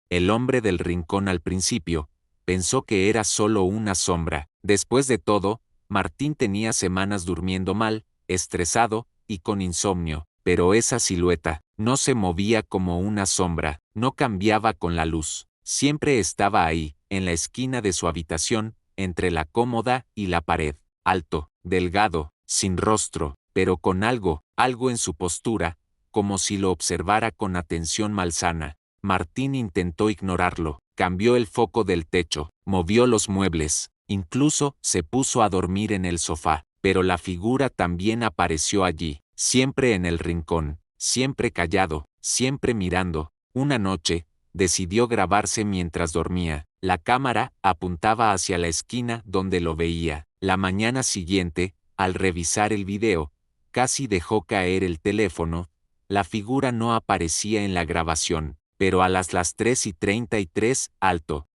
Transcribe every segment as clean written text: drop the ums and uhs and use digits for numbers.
El hombre del rincón al principio pensó que era solo una sombra. Después de todo, Martín tenía semanas durmiendo mal, estresado y con insomnio, pero esa silueta no se movía como una sombra, no cambiaba con la luz. Siempre estaba ahí, en la esquina de su habitación, entre la cómoda y la pared. Alto, delgado, sin rostro, pero con algo en su postura, como si lo observara con atención malsana. Martín intentó ignorarlo, cambió el foco del techo, movió los muebles, incluso se puso a dormir en el sofá, pero la figura también apareció allí, siempre en el rincón, siempre callado, siempre mirando. Una noche, decidió grabarse mientras dormía. La cámara apuntaba hacia la esquina donde lo veía. La mañana siguiente, al revisar el video, casi dejó caer el teléfono. La figura no aparecía en la grabación, pero a las 3:33, alto,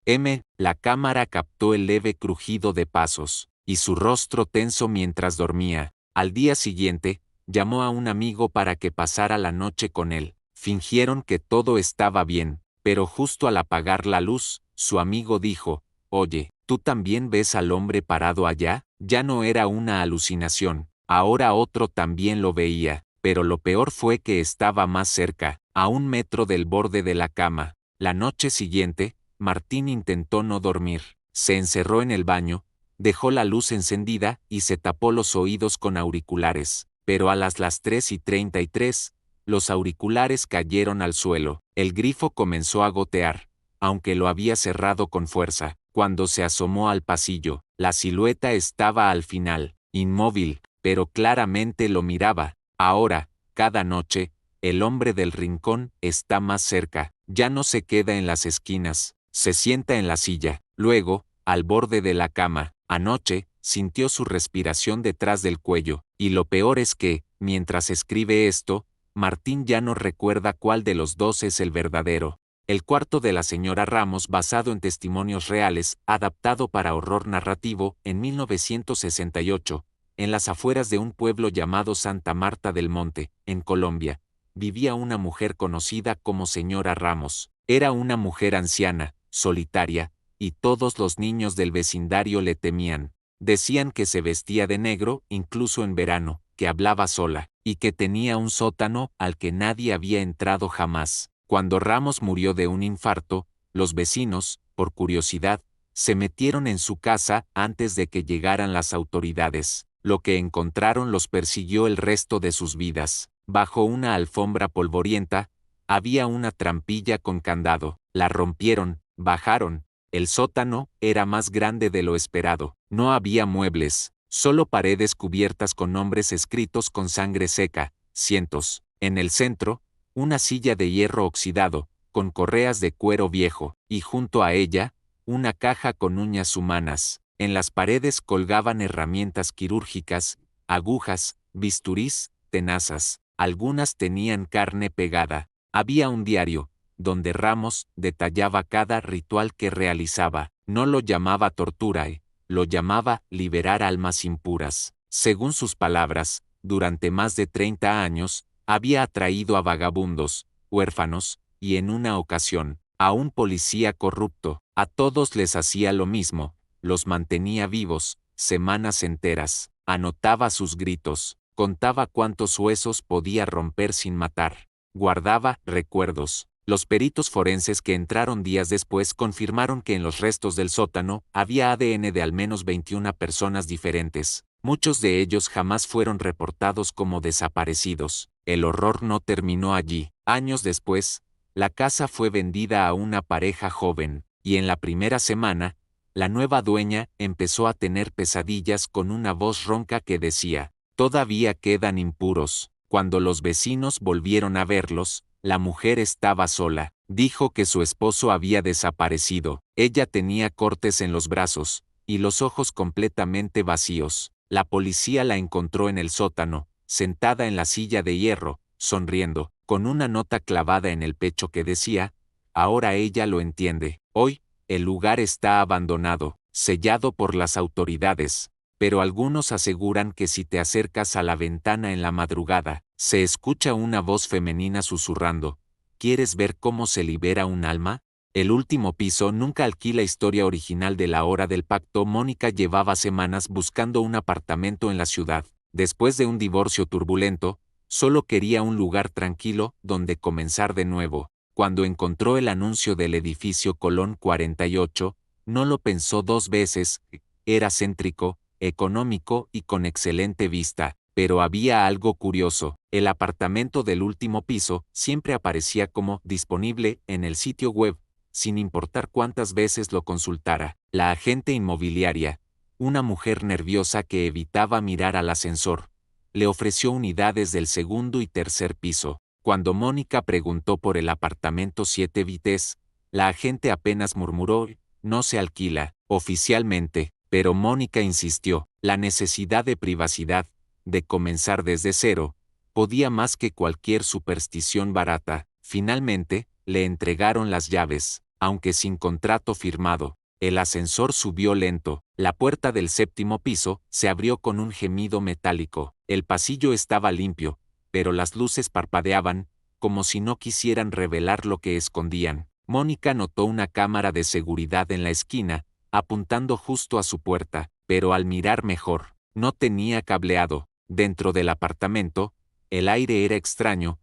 la cámara captó el leve crujido de pasos, y su rostro tenso mientras dormía. Al día siguiente, llamó a un amigo para que pasara la noche con él. Fingieron que todo estaba bien, pero justo al apagar la luz, su amigo dijo: «Oye, ¿tú también ves al hombre parado allá?». Ya no era una alucinación, ahora otro también lo veía, pero lo peor fue que estaba más cerca, a 1 metro del borde de la cama. La noche siguiente, Martín intentó no dormir. Se encerró en el baño, dejó la luz encendida y se tapó los oídos con auriculares. Pero a las 3:33, los auriculares cayeron al suelo. El grifo comenzó a gotear, aunque lo había cerrado con fuerza. Cuando se asomó al pasillo, la silueta estaba al final, inmóvil, pero claramente lo miraba. Ahora, cada noche, el hombre del rincón está más cerca. Ya no se queda en las esquinas, se sienta en la silla, luego, al borde de la cama. Anoche, sintió su respiración detrás del cuello, y lo peor es que, mientras escribe esto, Martín ya no recuerda cuál de los dos es el verdadero. El cuarto de la señora Ramos, basado en testimonios reales, adaptado para horror narrativo, en 1968, en las afueras de un pueblo llamado Santa Marta del Monte, en Colombia, vivía una mujer conocida como señora Ramos. Era una mujer anciana, solitaria, y todos los niños del vecindario le temían. Decían que se vestía de negro, incluso en verano, que hablaba sola, y que tenía un sótano al que nadie había entrado jamás. Cuando Ramos murió de un infarto, los vecinos, por curiosidad, se metieron en su casa antes de que llegaran las autoridades. Lo que encontraron los persiguió el resto de sus vidas. Bajo una alfombra polvorienta, había una trampilla con candado. La rompieron, bajaron. El sótano era más grande de lo esperado. No había muebles, solo paredes cubiertas con nombres escritos con sangre seca, cientos. En el centro, una silla de hierro oxidado, con correas de cuero viejo, y junto a ella, una caja con uñas humanas. En las paredes colgaban herramientas quirúrgicas, agujas, bisturís, tenazas. Algunas tenían carne pegada. Había un diario, donde Ramos detallaba cada ritual que realizaba. No lo llamaba tortura, lo llamaba liberar almas impuras. Según sus palabras, durante más de 30 años, había atraído a vagabundos, huérfanos, y en una ocasión, a un policía corrupto. A todos les hacía lo mismo, los mantenía vivos, semanas enteras. Anotaba sus gritos, contaba cuántos huesos podía romper sin matar. Guardaba recuerdos. Los peritos forenses que entraron días después confirmaron que en los restos del sótano había ADN de al menos 21 personas diferentes. Muchos de ellos jamás fueron reportados como desaparecidos. El horror no terminó allí. Años después, la casa fue vendida a una pareja joven, y en la primera semana, la nueva dueña empezó a tener pesadillas con una voz ronca que decía: «Todavía quedan impuros». Cuando los vecinos volvieron a verlos, la mujer estaba sola. Dijo que su esposo había desaparecido. Ella tenía cortes en los brazos, y los ojos completamente vacíos. La policía la encontró en el sótano, sentada en la silla de hierro, sonriendo, con una nota clavada en el pecho que decía: «Ahora ella lo entiende. Hoy, el lugar está abandonado, sellado por las autoridades». Pero algunos aseguran que si te acercas a la ventana en la madrugada, se escucha una voz femenina susurrando: «¿Quieres ver cómo se libera un alma?». El último piso nunca alquila. Historia original de La Hora del Pacto. Mónica llevaba semanas buscando un apartamento en la ciudad. Después de un divorcio turbulento, solo quería un lugar tranquilo donde comenzar de nuevo. Cuando encontró el anuncio del edificio Colón 48, no lo pensó dos veces. Era céntrico, económico y con excelente vista. Pero había algo curioso. El apartamento del último piso siempre aparecía como disponible en el sitio web, sin importar cuántas veces lo consultara. La agente inmobiliaria, una mujer nerviosa que evitaba mirar al ascensor, le ofreció unidades del segundo y tercer piso. Cuando Mónica preguntó por el apartamento 7 Vites, la agente apenas murmuró: no se alquila oficialmente, pero Mónica insistió. La necesidad de privacidad, de comenzar desde cero, podía más que cualquier superstición barata. Finalmente, le entregaron las llaves, aunque sin contrato firmado. El ascensor subió lento. La puerta del séptimo piso se abrió con un gemido metálico. El pasillo estaba limpio, pero las luces parpadeaban, como si no quisieran revelar lo que escondían. Mónica notó una cámara de seguridad en la esquina, apuntando justo a su puerta, pero al mirar mejor, no tenía cableado. Dentro del apartamento, el aire era extraño,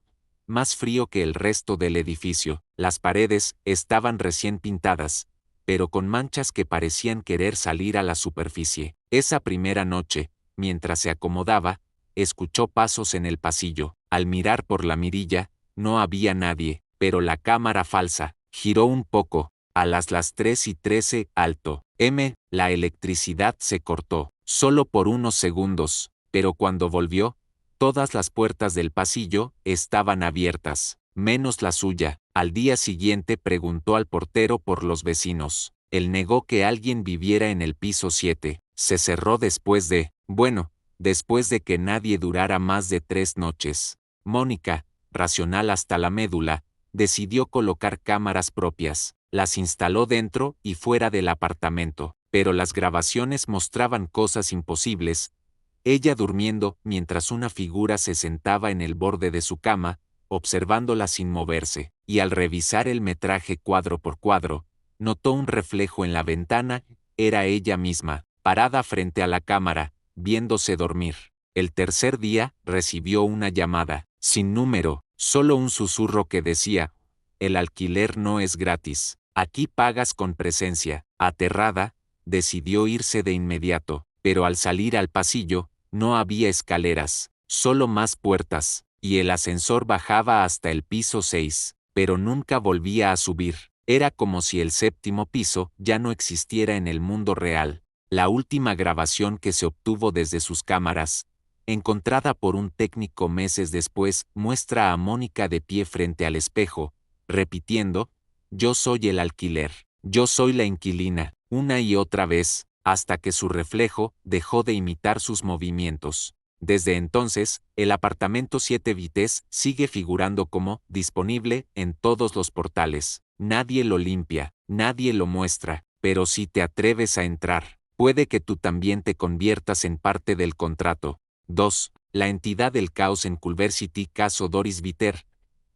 más frío que el resto del edificio. Las paredes estaban recién pintadas, pero con manchas que parecían querer salir a la superficie. Esa primera noche, mientras se acomodaba, escuchó pasos en el pasillo. Al mirar por la mirilla, no había nadie, pero la cámara falsa giró un poco. A las 3:13 alto. La electricidad se cortó, solo por unos segundos, pero cuando volvió, todas las puertas del pasillo estaban abiertas, menos la suya. Al día siguiente preguntó al portero por los vecinos. Él negó que alguien viviera en el piso 7. Se cerró después de que nadie durara más de 3 noches. Mónica, racional hasta la médula, decidió colocar cámaras propias. Las instaló dentro y fuera del apartamento, pero las grabaciones mostraban cosas imposibles. Ella durmiendo mientras una figura se sentaba en el borde de su cama, observándola sin moverse, y al revisar el metraje cuadro por cuadro, notó un reflejo en la ventana. Era ella misma, parada frente a la cámara, viéndose dormir. El tercer día, recibió una llamada, sin número, solo un susurro que decía: el alquiler no es gratis, aquí pagas con presencia. Aterrada, decidió irse de inmediato, pero al salir al pasillo, no había escaleras, solo más puertas, y el ascensor bajaba hasta el piso 6, pero nunca volvía a subir. Era como si el séptimo piso ya no existiera en el mundo real. La última grabación que se obtuvo desde sus cámaras, encontrada por un técnico meses después, muestra a Mónica de pie frente al espejo, repitiendo: yo soy el alquiler, yo soy la inquilina, una y otra vez, hasta que su reflejo dejó de imitar sus movimientos. Desde entonces, el apartamento 7 Vites sigue figurando como disponible en todos los portales. Nadie lo limpia, nadie lo muestra, pero si te atreves a entrar, puede que tú también te conviertas en parte del contrato. 2. La entidad del caos en Culver City. Caso Doris Viter.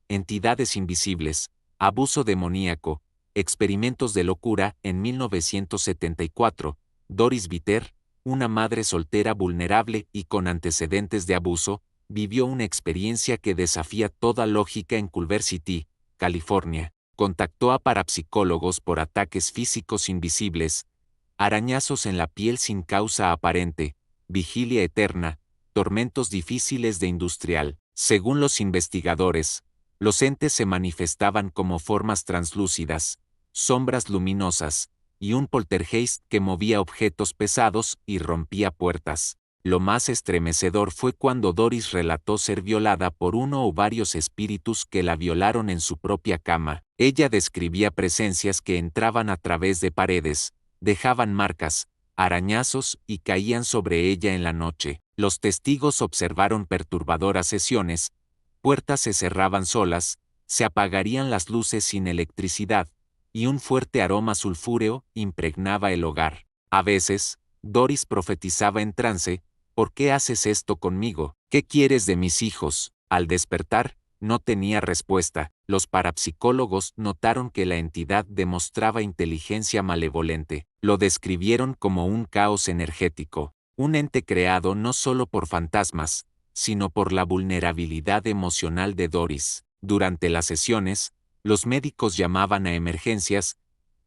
Entidades invisibles, abuso demoníaco, experimentos de locura. En 1974, Doris Viter, una madre soltera vulnerable y con antecedentes de abuso, vivió una experiencia que desafía toda lógica en Culver City, California. Contactó a parapsicólogos por ataques físicos invisibles, arañazos en la piel sin causa aparente, vigilia eterna, tormentos difíciles de industrial. Según los investigadores, los entes se manifestaban como formas translúcidas, sombras luminosas, y un poltergeist que movía objetos pesados y rompía puertas. Lo más estremecedor fue cuando Doris relató ser violada por uno o varios espíritus que la violaron en su propia cama. Ella describía presencias que entraban a través de paredes, dejaban marcas, arañazos y caían sobre ella en la noche. Los testigos observaron perturbadoras sesiones, puertas se cerraban solas, se apagarían las luces sin electricidad, y un fuerte aroma sulfúreo impregnaba el hogar. A veces, Doris profetizaba en trance: ¿por qué haces esto conmigo? ¿Qué quieres de mis hijos? Al despertar, no tenía respuesta. Los parapsicólogos notaron que la entidad demostraba inteligencia malevolente. Lo describieron como un caos energético, un ente creado no solo por fantasmas, sino por la vulnerabilidad emocional de Doris. Durante las sesiones, los médicos llamaban a emergencias.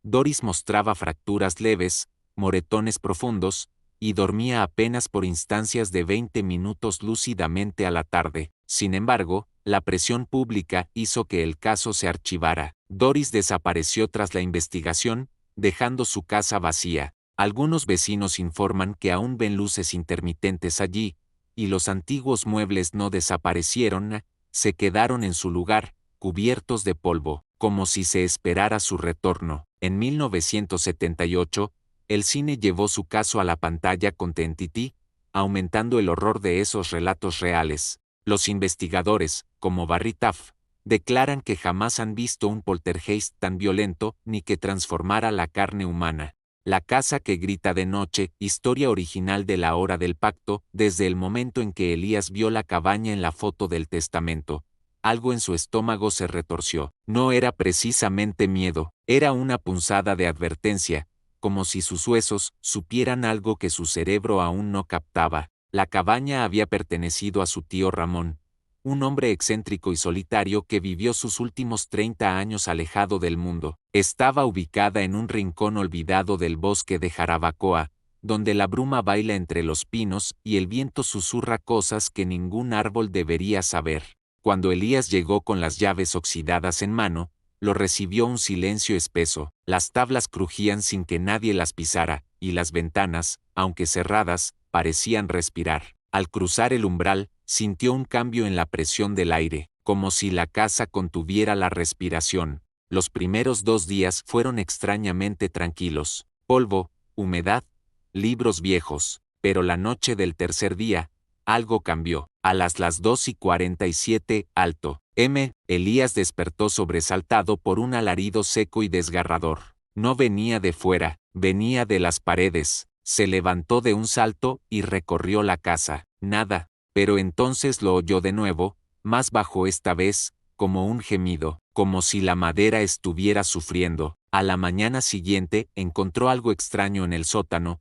Doris mostraba fracturas leves, moretones profundos, y dormía apenas por instancias de 20 minutos lúcidamente a la tarde. Sin embargo, la presión pública hizo que el caso se archivara. Doris desapareció tras la investigación, dejando su casa vacía. Algunos vecinos informan que aún ven luces intermitentes allí, y los antiguos muebles no desaparecieron, se quedaron en su lugar, cubiertos de polvo, como si se esperara su retorno. En 1978, el cine llevó su caso a la pantalla con The Entity, aumentando el horror de esos relatos reales. Los investigadores, como Barry Taff, declaran que jamás han visto un poltergeist tan violento ni que transformara la carne humana. La casa que grita de noche, historia original de La Hora del Pacto, desde el momento en que Elías vio la cabaña en la foto del testamento. Algo en su estómago se retorció. No era precisamente miedo, era una punzada de advertencia, como si sus huesos supieran algo que su cerebro aún no captaba. La cabaña había pertenecido a su tío Ramón, un hombre excéntrico y solitario que vivió sus últimos 30 años alejado del mundo. Estaba ubicada en un rincón olvidado del bosque de Jarabacoa, donde la bruma baila entre los pinos y el viento susurra cosas que ningún árbol debería saber. Cuando Elías llegó con las llaves oxidadas en mano, lo recibió un silencio espeso. Las tablas crujían sin que nadie las pisara, y las ventanas, aunque cerradas, parecían respirar. Al cruzar el umbral, sintió un cambio en la presión del aire, como si la casa contuviera la respiración. Los primeros 2 días fueron extrañamente tranquilos. Polvo, humedad, libros viejos. Pero la noche del tercer día, algo cambió. A las 2:47, alto. Elías despertó sobresaltado por un alarido seco y desgarrador. No venía de fuera, venía de las paredes. Se levantó de un salto y recorrió la casa. Nada. Pero entonces lo oyó de nuevo, más bajo esta vez, como un gemido, como si la madera estuviera sufriendo. A la mañana siguiente encontró algo extraño en el sótano.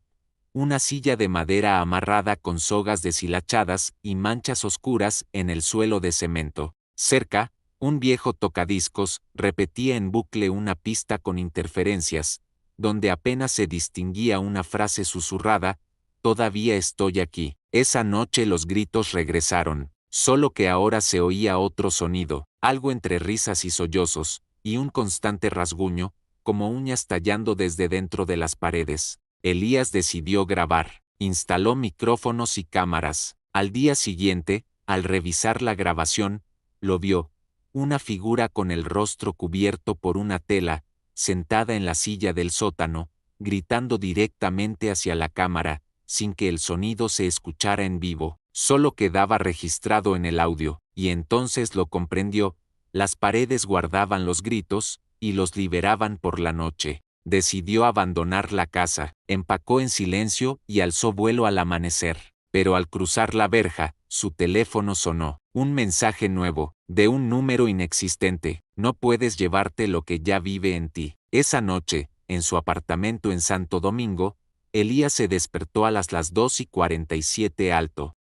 Una silla de madera amarrada con sogas deshilachadas y manchas oscuras en el suelo de cemento. Cerca, un viejo tocadiscos repetía en bucle una pista con interferencias, donde apenas se distinguía una frase susurrada: «Todavía estoy aquí». Esa noche los gritos regresaron, solo que ahora se oía otro sonido, algo entre risas y sollozos, y un constante rasguño, como uñas tallando desde dentro de las paredes. Elías decidió grabar, instaló micrófonos y cámaras. Al día siguiente, al revisar la grabación, lo vio, una figura con el rostro cubierto por una tela, sentada en la silla del sótano, gritando directamente hacia la cámara, sin que el sonido se escuchara en vivo, solo quedaba registrado en el audio, y entonces lo comprendió: las paredes guardaban los gritos, y los liberaban por la noche. Decidió abandonar la casa, empacó en silencio y alzó vuelo al amanecer. Pero al cruzar la verja, su teléfono sonó. Un mensaje nuevo, de un número inexistente: «No puedes llevarte lo que ya vive en ti». Esa noche, en su apartamento en Santo Domingo, Elías se despertó a las 2:47 alto.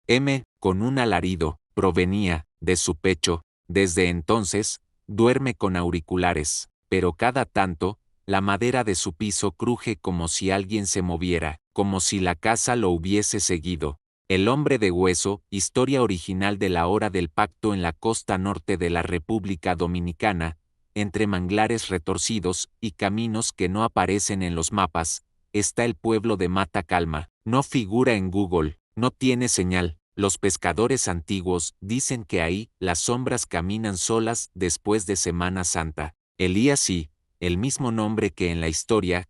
Con un alarido, provenía de su pecho. Desde entonces, duerme con auriculares, pero cada tanto, la madera de su piso cruje como si alguien se moviera, como si la casa lo hubiese seguido. El hombre de hueso, historia original de La Hora del Pacto en la costa norte de la República Dominicana, entre manglares retorcidos y caminos que no aparecen en los mapas, está el pueblo de Mata Calma. No figura en Google, no tiene señal. Los pescadores antiguos dicen que ahí las sombras caminan solas después de Semana Santa. Elías sí, el mismo nombre que en la historia,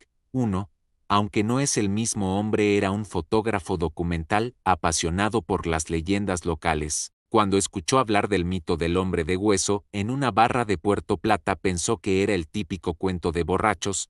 aunque no es el mismo hombre, era un fotógrafo documental apasionado por las leyendas locales. Cuando escuchó hablar del mito del hombre de hueso en una barra de Puerto Plata, pensó que era el típico cuento de borrachos,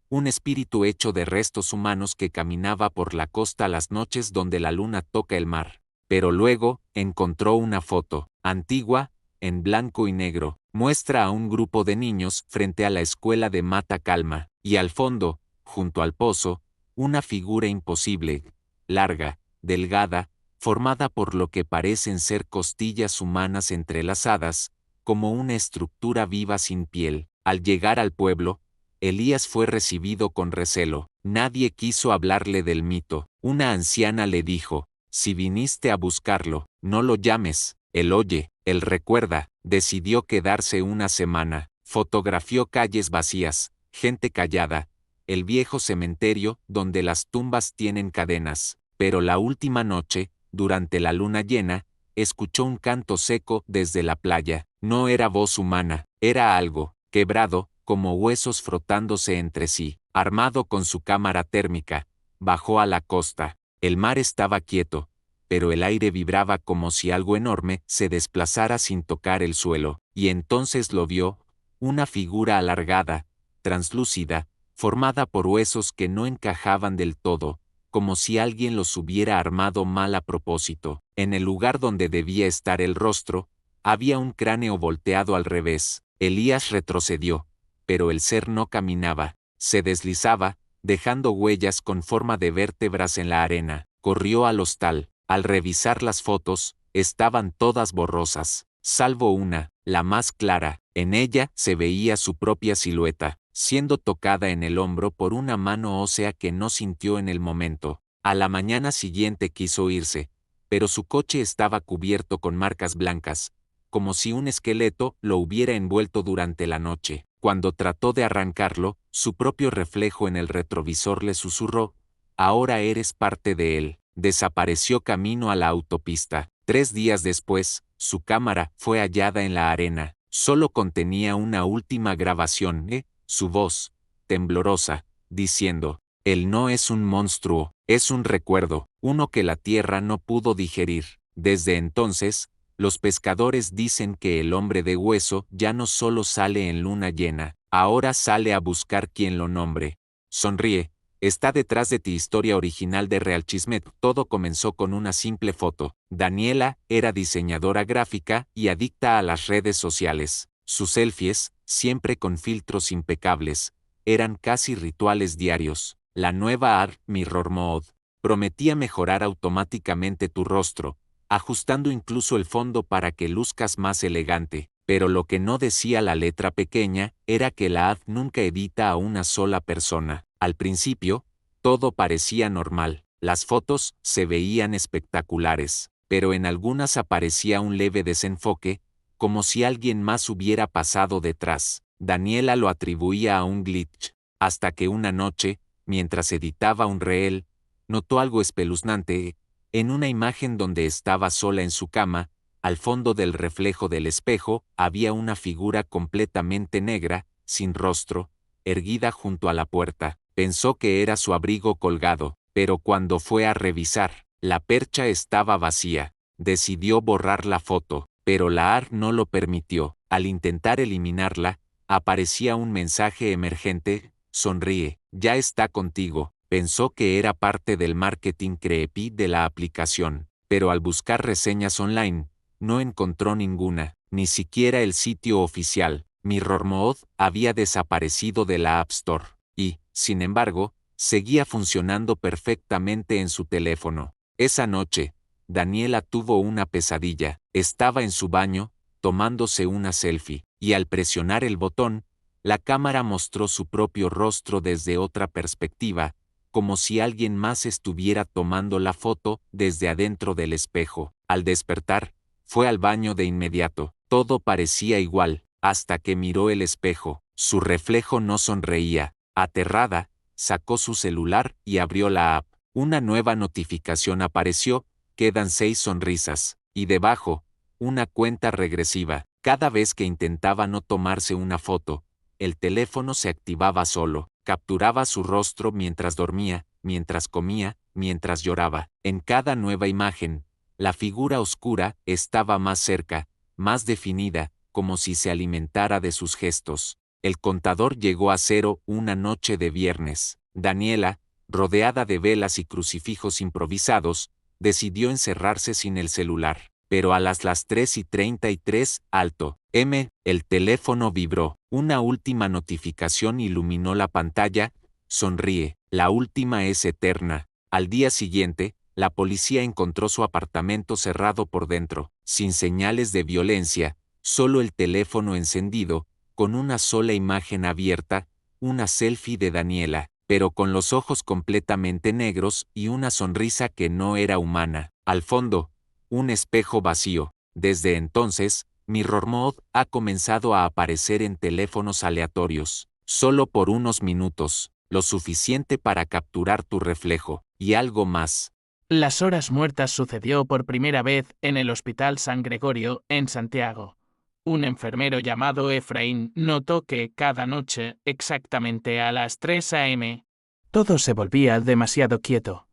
un espíritu hecho de restos humanos que caminaba por la costa las noches donde la luna toca el mar. Pero luego, encontró una foto, antigua, en blanco y negro, muestra a un grupo de niños frente a la escuela de Mata Calma, y al fondo, junto al pozo, una figura imposible, larga, delgada, formada por lo que parecen ser costillas humanas entrelazadas, como una estructura viva sin piel. Al llegar al pueblo, Elías fue recibido con recelo. Nadie quiso hablarle del mito. Una anciana le dijo: si viniste a buscarlo, no lo llames. Él oye, él recuerda. Decidió quedarse una semana. Fotografió calles vacías, gente callada, el viejo cementerio donde las tumbas tienen cadenas. Pero la última noche, durante la luna llena, escuchó un canto seco desde la playa. No era voz humana, era algo, quebrado, como huesos frotándose entre sí. Armado con su cámara térmica, bajó a la costa. El mar estaba quieto, pero el aire vibraba como si algo enorme se desplazara sin tocar el suelo. Y entonces lo vio, una figura alargada, translúcida, formada por huesos que no encajaban del todo, como si alguien los hubiera armado mal a propósito. En el lugar donde debía estar el rostro, había un cráneo volteado al revés. Elías retrocedió, pero el ser no caminaba, se deslizaba, dejando huellas con forma de vértebras en la arena. Corrió al hostal. Al revisar las fotos, estaban todas borrosas, salvo una, la más clara. En ella se veía su propia silueta, siendo tocada en el hombro por una mano ósea que no sintió en el momento. A la mañana siguiente quiso irse, pero su coche estaba cubierto con marcas blancas, como si un esqueleto lo hubiera envuelto durante la noche. Cuando trató de arrancarlo, su propio reflejo en el retrovisor le susurró: ahora eres parte de él. Desapareció camino a la autopista. 3 días después, su cámara fue hallada en la arena. Solo contenía una última grabación, su voz, temblorosa, diciendo: él no es un monstruo, es un recuerdo, uno que la tierra no pudo digerir. Desde entonces, los pescadores dicen que el hombre de hueso ya no solo sale en luna llena, ahora sale a buscar quien lo nombre. Sonríe. Está detrás de ti. Historia original de Real Chismet. Todo comenzó con una simple foto. Daniela era diseñadora gráfica y adicta a las redes sociales. Sus selfies, siempre con filtros impecables, eran casi rituales diarios. La nueva Art Mirror Mode prometía mejorar automáticamente tu rostro, ajustando incluso el fondo para que luzcas más elegante. Pero lo que no decía la letra pequeña era que la app nunca edita a una sola persona. Al principio, todo parecía normal. Las fotos se veían espectaculares, pero en algunas aparecía un leve desenfoque, como si alguien más hubiera pasado detrás. Daniela lo atribuía a un glitch, hasta que una noche, mientras editaba un reel, notó algo espeluznante. En una imagen donde estaba sola en su cama, al fondo del reflejo del espejo, había una figura completamente negra, sin rostro, erguida junto a la puerta. Pensó que era su abrigo colgado, pero cuando fue a revisar, la percha estaba vacía. Decidió borrar la foto, pero la AR no lo permitió. Al intentar eliminarla, aparecía un mensaje emergente: sonríe, ya está contigo. Pensó que era parte del marketing creepy de la aplicación, pero al buscar reseñas online, no encontró ninguna, ni siquiera el sitio oficial. Mirror Mode había desaparecido de la App Store, y, sin embargo, seguía funcionando perfectamente en su teléfono. Esa noche, Daniela tuvo una pesadilla. Estaba en su baño, tomándose una selfie, y al presionar el botón, la cámara mostró su propio rostro desde otra perspectiva, como si alguien más estuviera tomando la foto desde adentro del espejo. Al despertar, fue al baño de inmediato. Todo parecía igual, hasta que miró el espejo. Su reflejo no sonreía. Aterrada, sacó su celular y abrió la app. Una nueva notificación apareció: quedan 6 sonrisas. Y debajo, una cuenta regresiva. Cada vez que intentaba no tomarse una foto, el teléfono se activaba solo. Capturaba su rostro mientras dormía, mientras comía, mientras lloraba. En cada nueva imagen, la figura oscura estaba más cerca, más definida, como si se alimentara de sus gestos. El contador llegó a 0 una noche de viernes. Daniela, rodeada de velas y crucifijos improvisados, decidió encerrarse sin el celular. pero a las 3:33, alto. El teléfono vibró. Una última notificación iluminó la pantalla. Sonríe. La última es eterna. Al día siguiente, la policía encontró su apartamento cerrado por dentro, sin señales de violencia, solo el teléfono encendido, con una sola imagen abierta, una selfie de Daniela, pero con los ojos completamente negros y una sonrisa que no era humana. Al fondo, un espejo vacío. Desde entonces, Mirror Mode ha comenzado a aparecer en teléfonos aleatorios, solo por unos minutos, lo suficiente para capturar tu reflejo, y algo más. Las horas muertas sucedió por primera vez en el Hospital San Gregorio, en Santiago. Un enfermero llamado Efraín notó que cada noche, exactamente a las 3 a.m., todo se volvía demasiado quieto.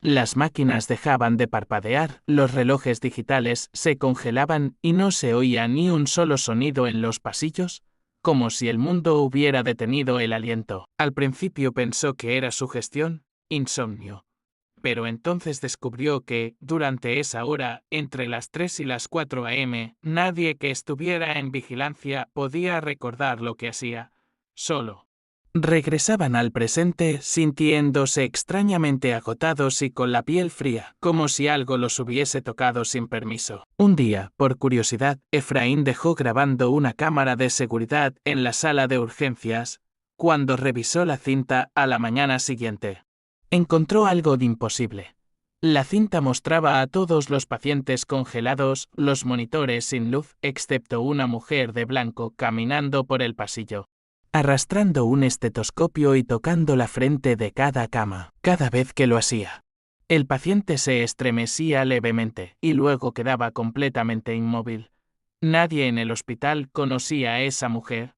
Las máquinas dejaban de parpadear, los relojes digitales se congelaban y no se oía ni un solo sonido en los pasillos, como si el mundo hubiera detenido el aliento. Al principio pensó que era sugestión, insomnio. Pero entonces descubrió que, durante esa hora, entre las 3 y las 4 a.m., nadie que estuviera en vigilancia podía recordar lo que hacía. Solo. Regresaban al presente sintiéndose extrañamente agotados y con la piel fría, como si algo los hubiese tocado sin permiso. Un día, por curiosidad, Efraín dejó grabando una cámara de seguridad en la sala de urgencias, cuando revisó la cinta a la mañana siguiente. Encontró algo de imposible. La cinta mostraba a todos los pacientes congelados, los monitores sin luz, excepto una mujer de blanco caminando por el pasillo, arrastrando un estetoscopio y tocando la frente de cada cama, cada vez que lo hacía. El paciente se estremecía levemente y luego quedaba completamente inmóvil. Nadie en el hospital conocía a esa mujer.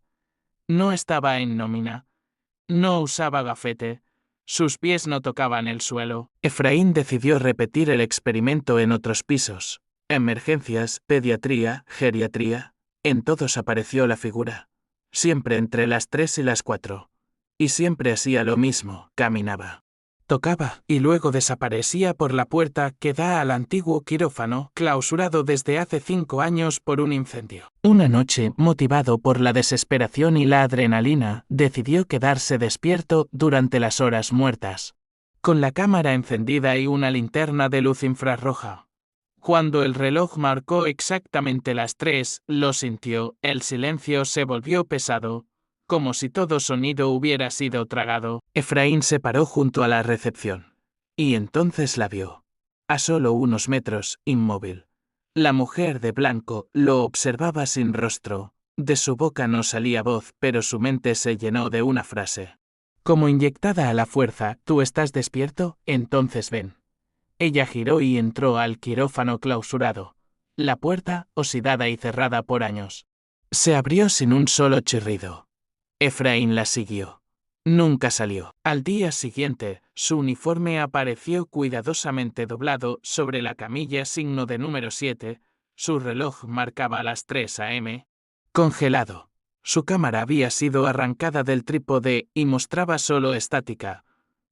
No estaba en nómina. No usaba gafete. Sus pies no tocaban el suelo. Efraín decidió repetir el experimento en otros pisos. Emergencias, pediatría, geriatría. En todos apareció la figura. Siempre entre las 3 y las 4. Y siempre hacía lo mismo, caminaba. Tocaba, y luego desaparecía por la puerta que da al antiguo quirófano, clausurado desde hace 5 años por un incendio. Una noche, motivado por la desesperación y la adrenalina, decidió quedarse despierto durante las horas muertas, con la cámara encendida y una linterna de luz infrarroja. Cuando el reloj marcó exactamente las 3, lo sintió, el silencio se volvió pesado, como si todo sonido hubiera sido tragado. Efraín se paró junto a la recepción. Y entonces la vio. A solo unos metros, inmóvil. La mujer de blanco lo observaba sin rostro. De su boca no salía voz, pero su mente se llenó de una frase. Como inyectada a la fuerza, ¿tú estás despierto? Entonces ven. Ella giró y entró al quirófano clausurado. La puerta, oxidada y cerrada por años, se abrió sin un solo chirrido. Efraín la siguió. Nunca salió. Al día siguiente, su uniforme apareció cuidadosamente doblado sobre la camilla signo de número 7, su reloj marcaba las 3 a.m. Congelado. Su cámara había sido arrancada del trípode y mostraba solo estática.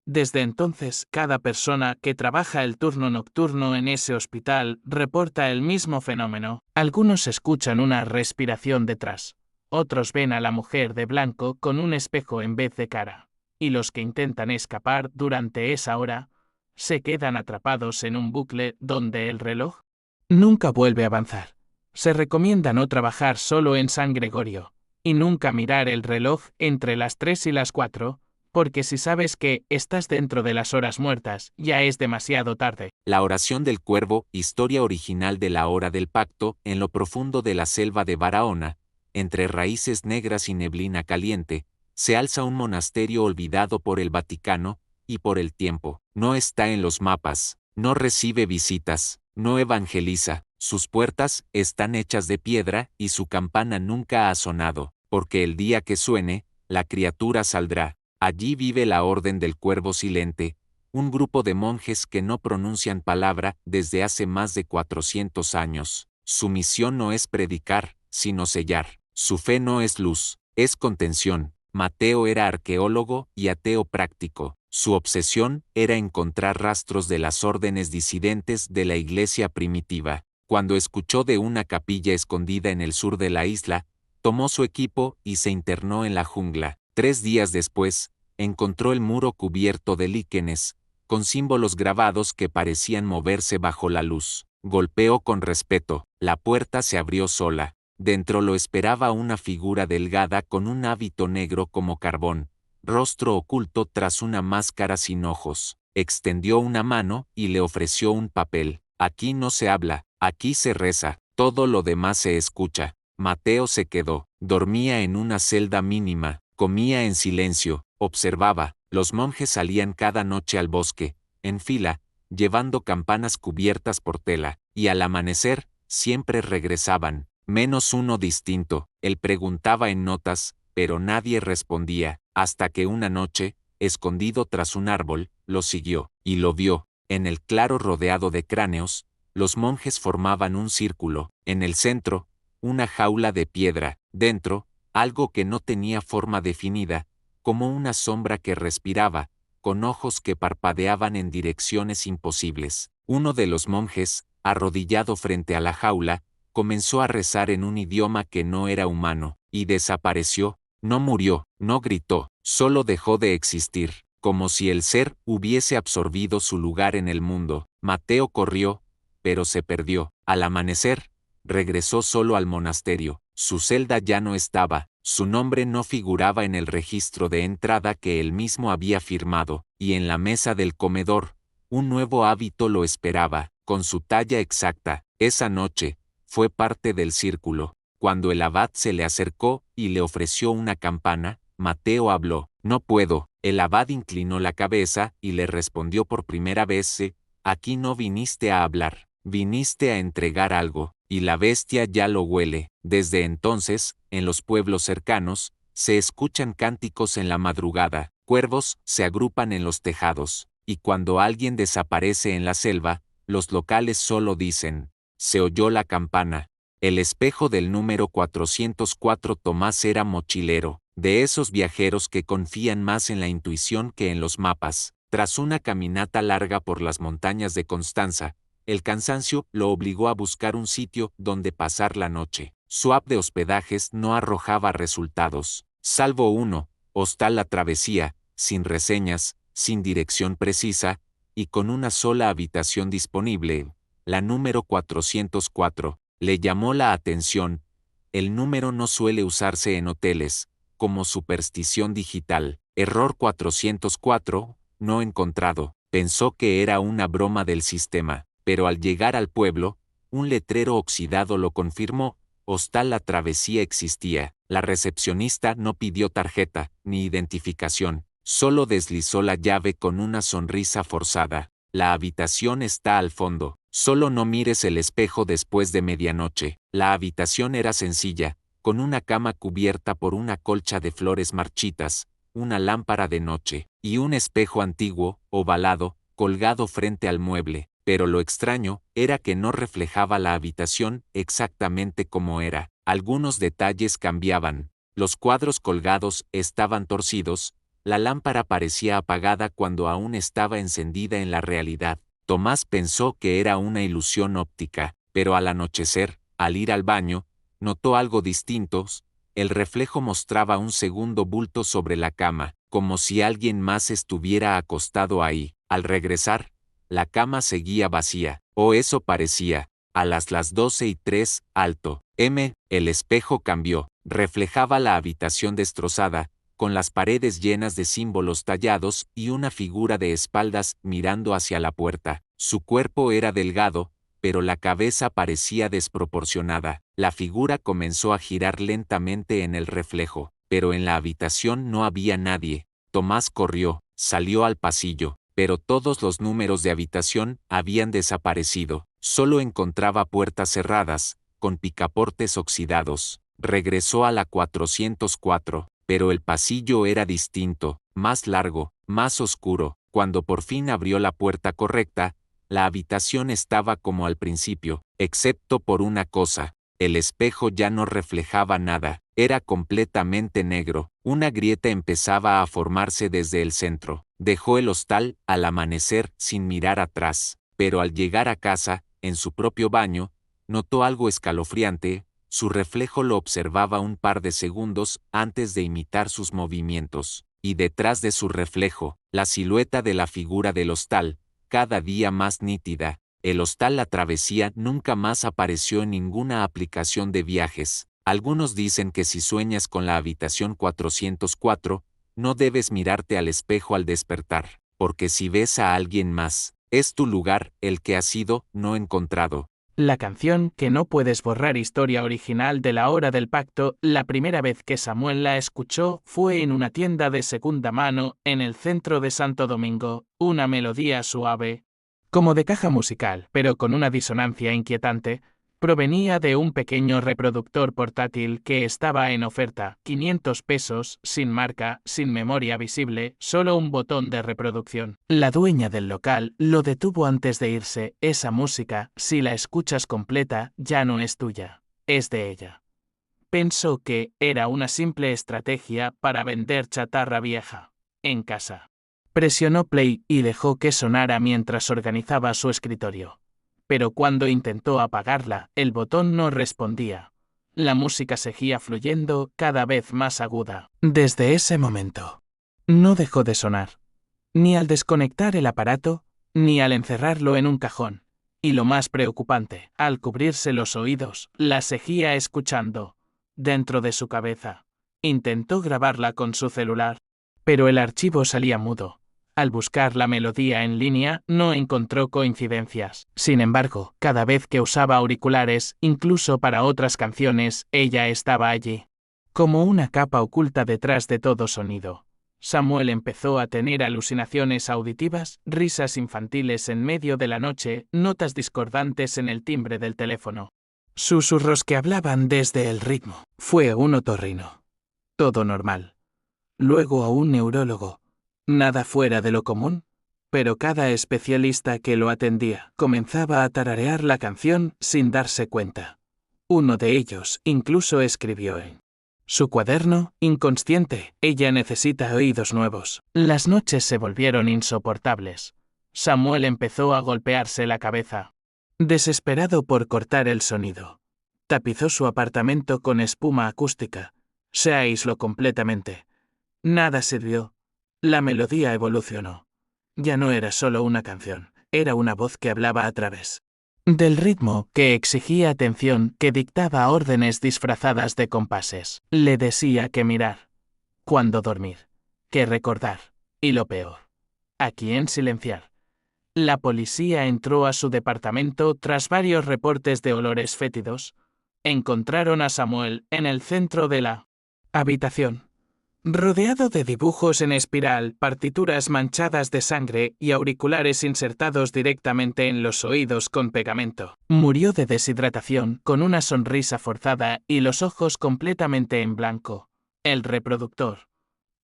Desde entonces, cada persona que trabaja el turno nocturno en ese hospital reporta el mismo fenómeno. Algunos escuchan una respiración detrás. Otros ven a la mujer de blanco con un espejo en vez de cara. Y los que intentan escapar durante esa hora, se quedan atrapados en un bucle donde el reloj nunca vuelve a avanzar. Se recomienda no trabajar solo en San Gregorio, y nunca mirar el reloj entre las 3 y las 4, porque si sabes que estás dentro de las horas muertas, ya es demasiado tarde. La oración del cuervo, historia original de la hora del pacto, en lo profundo de la selva de Barahona, entre raíces negras y neblina caliente, se alza un monasterio olvidado por el Vaticano y por el tiempo. No está en los mapas, no recibe visitas, no evangeliza, sus puertas están hechas de piedra y su campana nunca ha sonado, porque el día que suene, la criatura saldrá. Allí vive la Orden del Cuervo Silente, un grupo de monjes que no pronuncian palabra desde hace más de 400 años. Su misión no es predicar, sino sellar. Su fe no es luz, es contención. Mateo era arqueólogo y ateo práctico. Su obsesión era encontrar rastros de las órdenes disidentes de la iglesia primitiva. Cuando escuchó de una capilla escondida en el sur de la isla, tomó su equipo y se internó en la jungla. 3 días después, encontró el muro cubierto de líquenes, con símbolos grabados que parecían moverse bajo la luz. Golpeó con respeto, la puerta se abrió sola. Dentro lo esperaba una figura delgada con un hábito negro como carbón, rostro oculto tras una máscara sin ojos. Extendió una mano y le ofreció un papel. Aquí no se habla, aquí se reza, todo lo demás se escucha. Mateo se quedó, dormía en una celda mínima, comía en silencio, observaba. Los monjes salían cada noche al bosque, en fila, llevando campanas cubiertas por tela, y al amanecer, siempre regresaban, menos uno distinto. Él preguntaba en notas, pero nadie respondía, hasta que una noche, escondido tras un árbol, lo siguió, y lo vio. En el claro rodeado de cráneos, los monjes formaban un círculo. En el centro, una jaula de piedra. Dentro, algo que no tenía forma definida, como una sombra que respiraba, con ojos que parpadeaban en direcciones imposibles. Uno de los monjes, arrodillado frente a la jaula, comenzó a rezar en un idioma que no era humano, y desapareció. No murió, no gritó, solo dejó de existir, como si el ser hubiese absorbido su lugar en el mundo. Mateo corrió, pero se perdió. Al amanecer, regresó solo al monasterio. Su celda ya no estaba, su nombre no figuraba en el registro de entrada que él mismo había firmado, y en la mesa del comedor, un nuevo hábito lo esperaba, con su talla exacta. Esa noche, fue parte del círculo. Cuando el abad se le acercó y le ofreció una campana, Mateo habló. No puedo. El abad inclinó la cabeza y le respondió por primera vez: aquí no viniste a hablar, viniste a entregar algo, y la bestia ya lo huele. Desde entonces, en los pueblos cercanos, se escuchan cánticos en la madrugada, cuervos se agrupan en los tejados, y cuando alguien desaparece en la selva, los locales solo dicen: se oyó la campana. El espejo del número 404. Tomás era mochilero, de esos viajeros que confían más en la intuición que en los mapas. Tras una caminata larga por las montañas de Constanza, el cansancio lo obligó a buscar un sitio donde pasar la noche. Su app de hospedajes no arrojaba resultados, salvo uno: Hostal La Travesía, sin reseñas, sin dirección precisa, y con una sola habitación disponible, la número 404. Le llamó la atención. El número no suele usarse en hoteles, como superstición digital. Error 404, no encontrado. Pensó que era una broma del sistema, pero al llegar al pueblo, un letrero oxidado lo confirmó. Hostal La Travesía existía. La recepcionista no pidió tarjeta, ni identificación, solo deslizó la llave con una sonrisa forzada. La habitación está al fondo. Solo no mires el espejo después de medianoche. La habitación era sencilla, con una cama cubierta por una colcha de flores marchitas, una lámpara de noche, y un espejo antiguo, ovalado, colgado frente al mueble. Pero lo extraño era que no reflejaba la habitación exactamente como era. Algunos detalles cambiaban. Los cuadros colgados estaban torcidos, la lámpara parecía apagada cuando aún estaba encendida en la realidad. Tomás pensó que era una ilusión óptica, pero al anochecer, al ir al baño, notó algo distinto. El reflejo mostraba un segundo bulto sobre la cama, como si alguien más estuviera acostado ahí. Al regresar, la cama seguía vacía, o eso parecía. A las 12:03, alto. El espejo cambió, reflejaba la habitación destrozada, con las paredes llenas de símbolos tallados y una figura de espaldas mirando hacia la puerta. Su cuerpo era delgado, pero la cabeza parecía desproporcionada. La figura comenzó a girar lentamente en el reflejo, pero en la habitación no había nadie. Tomás corrió, salió al pasillo, pero todos los números de habitación habían desaparecido. Solo encontraba puertas cerradas, con picaportes oxidados. Regresó a la 404. Pero el pasillo era distinto, más largo, más oscuro. Cuando por fin abrió la puerta correcta, la habitación estaba como al principio, excepto por una cosa: el espejo ya no reflejaba nada, era completamente negro. Una grieta empezaba a formarse desde el centro. Dejó el hostal al amanecer sin mirar atrás, pero al llegar a casa, en su propio baño, notó algo escalofriante. Su reflejo lo observaba un par de segundos antes de imitar sus movimientos, y detrás de su reflejo, la silueta de la figura del hostal, cada día más nítida. El hostal La Travesía nunca más apareció en ninguna aplicación de viajes. Algunos dicen que si sueñas con la habitación 404, no debes mirarte al espejo al despertar, porque si ves a alguien más, es tu lugar el que ha sido no encontrado. La canción que no puedes borrar, historia original de La Hora del Pacto. La primera vez que Samuel la escuchó fue en una tienda de segunda mano en el centro de Santo Domingo, una melodía suave, como de caja musical, pero con una disonancia inquietante. Provenía de un pequeño reproductor portátil que estaba en oferta, 500 pesos, sin marca, sin memoria visible, solo un botón de reproducción. La dueña del local lo detuvo antes de irse. Esa música, si la escuchas completa, ya no es tuya, es de ella. Pensó que era una simple estrategia para vender chatarra vieja en casa. Presionó play y dejó que sonara mientras organizaba su escritorio. Pero cuando intentó apagarla, el botón no respondía. La música seguía fluyendo, cada vez más aguda. Desde ese momento, no dejó de sonar, ni al desconectar el aparato, ni al encerrarlo en un cajón. Y lo más preocupante, al cubrirse los oídos, la seguía escuchando, dentro de su cabeza. Intentó grabarla con su celular, pero el archivo salía mudo. Al buscar la melodía en línea, no encontró coincidencias. Sin embargo, cada vez que usaba auriculares, incluso para otras canciones, ella estaba allí, como una capa oculta detrás de todo sonido. Samuel empezó a tener alucinaciones auditivas, risas infantiles en medio de la noche, notas discordantes en el timbre del teléfono, susurros que hablaban desde el ritmo. Fue a un otorrino. Todo normal. Luego a un neurólogo. Nada fuera de lo común, pero cada especialista que lo atendía comenzaba a tararear la canción sin darse cuenta. Uno de ellos incluso escribió en su cuaderno: inconsciente, ella necesita oídos nuevos. Las noches se volvieron insoportables. Samuel empezó a golpearse la cabeza, desesperado por cortar el sonido. Tapizó su apartamento con espuma acústica. Se aisló completamente. Nada sirvió. La melodía evolucionó. Ya no era solo una canción, era una voz que hablaba a través del ritmo, que exigía atención, que dictaba órdenes disfrazadas de compases. Le decía qué mirar, cuándo dormir, qué recordar, y lo peor, a quién silenciar. La policía entró a su departamento tras varios reportes de olores fétidos. Encontraron a Samuel en el centro de la habitación, rodeado de dibujos en espiral, partituras manchadas de sangre y auriculares insertados directamente en los oídos con pegamento. Murió de deshidratación, con una sonrisa forzada y los ojos completamente en blanco. El reproductor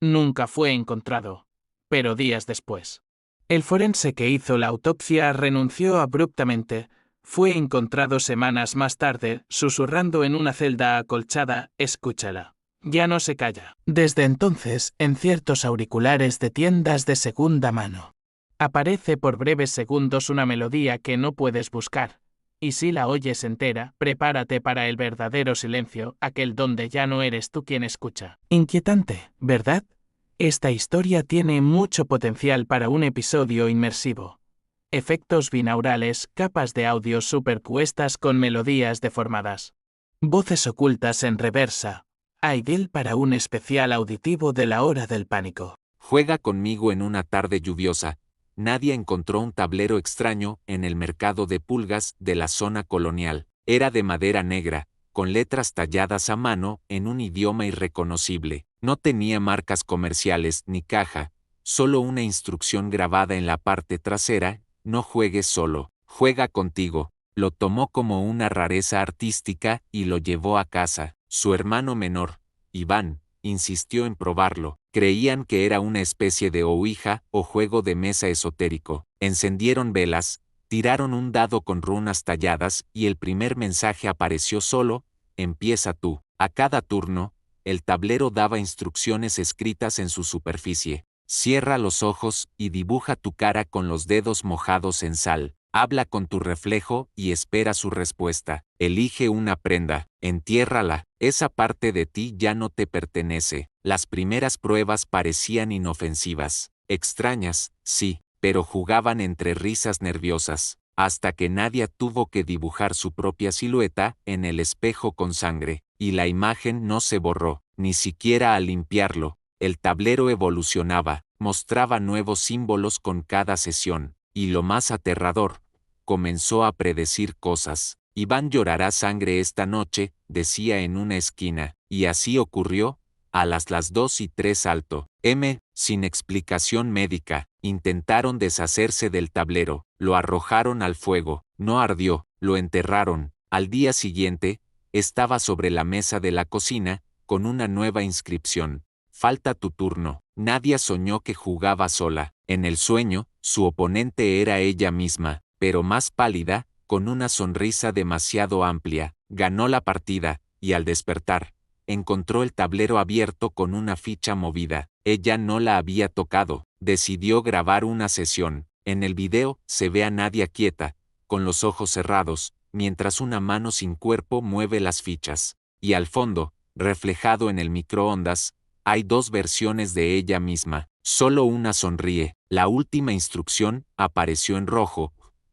nunca fue encontrado, pero días después, el forense que hizo la autopsia renunció abruptamente. Fue encontrado semanas más tarde, susurrando en una celda acolchada: escúchala. Ya no se calla. Desde entonces, en ciertos auriculares de tiendas de segunda mano, aparece por breves segundos una melodía que no puedes buscar. Y si la oyes entera, prepárate para el verdadero silencio, aquel donde ya no eres tú quien escucha. Inquietante, ¿verdad? Esta historia tiene mucho potencial para un episodio inmersivo. Efectos binaurales, capas de audio superpuestas con melodías deformadas. Voces ocultas en reversa. Ideal para un especial auditivo de La Hora del Pánico. Juega conmigo en una tarde lluviosa. Nadia encontró un tablero extraño en el mercado de pulgas de la zona colonial. Era de madera negra, con letras talladas a mano en un idioma irreconocible. No tenía marcas comerciales ni caja, solo una instrucción grabada en la parte trasera: no juegues solo, juega contigo. Lo tomó como una rareza artística y lo llevó a casa. Su hermano menor, Iván, insistió en probarlo. Creían que era una especie de ouija o juego de mesa esotérico. Encendieron velas, tiraron un dado con runas talladas y el primer mensaje apareció solo: empieza tú. A cada turno, el tablero daba instrucciones escritas en su superficie. Cierra los ojos y dibuja tu cara con los dedos mojados en sal. Habla con tu reflejo y espera su respuesta. Elige una prenda, entiérrala. Esa parte de ti ya no te pertenece. Las primeras pruebas parecían inofensivas. Extrañas, sí, pero jugaban entre risas nerviosas, hasta que Nadia tuvo que dibujar su propia silueta en el espejo con sangre, y la imagen no se borró, ni siquiera al limpiarlo. El tablero evolucionaba, mostraba nuevos símbolos con cada sesión, y lo más aterrador, comenzó a predecir cosas. Iván llorará sangre esta noche, decía en una esquina, y así ocurrió. A las 2:03 alto, sin explicación médica, intentaron deshacerse del tablero, lo arrojaron al fuego, no ardió, lo enterraron. Al día siguiente, estaba sobre la mesa de la cocina, con una nueva inscripción. Falta tu turno. Nadia soñó que jugaba sola. En el sueño, su oponente era ella misma, pero más pálida, con una sonrisa demasiado amplia. Ganó la partida, y al despertar, encontró el tablero abierto con una ficha movida. Ella no la había tocado. Decidió grabar una sesión. En el video se ve a Nadia quieta, con los ojos cerrados, mientras una mano sin cuerpo mueve las fichas. Y al fondo, reflejado en el microondas, hay dos versiones de ella misma. Solo una sonríe. La última instrucción apareció en rojo.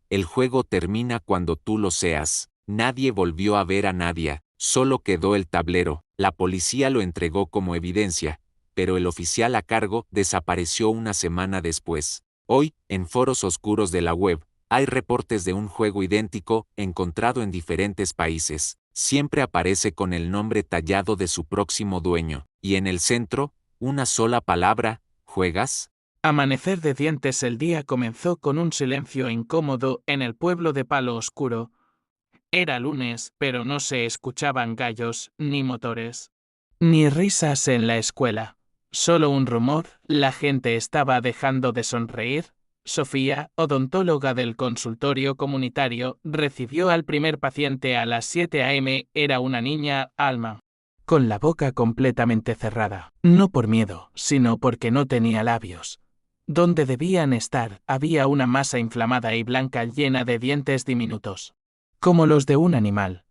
El juego termina cuando tú lo seas. Nadie volvió a ver a Nadia. Solo quedó el tablero. La policía lo entregó como evidencia, pero el oficial a cargo desapareció una semana después. Hoy, en foros oscuros de la web, hay reportes de un juego idéntico encontrado en diferentes países. Siempre aparece con el nombre tallado de su próximo dueño, y en el centro, una sola palabra: ¿juegas? Amanecer de dientes. El día comenzó con un silencio incómodo en el pueblo de Palo Oscuro. Era lunes, pero no se escuchaban gallos, ni motores, ni risas en la escuela. Solo un rumor: la gente estaba dejando de sonreír. Sofía, odontóloga del consultorio comunitario, recibió al primer paciente a las 7 a.m. Era una niña, Alma, con la boca completamente cerrada. No por miedo, sino porque no tenía labios. Donde debían estar, había una masa inflamada y blanca llena de dientes diminutos, como los de un animal.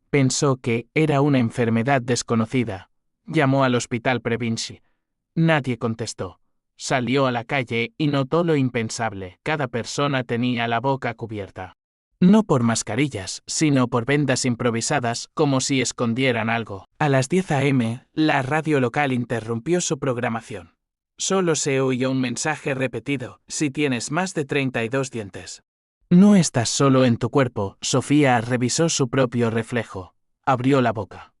Pensó que era una enfermedad desconocida. Llamó al hospital Previnci. Nadie contestó. Salió a la calle y notó lo impensable: cada persona tenía la boca cubierta. No por mascarillas, sino por vendas improvisadas, como si escondieran algo. A las 10 a.m., la radio local interrumpió su programación. Solo se oyó un mensaje repetido: si tienes más de 32 dientes, no estás solo en tu cuerpo. Sofía revisó su propio reflejo. Abrió la boca.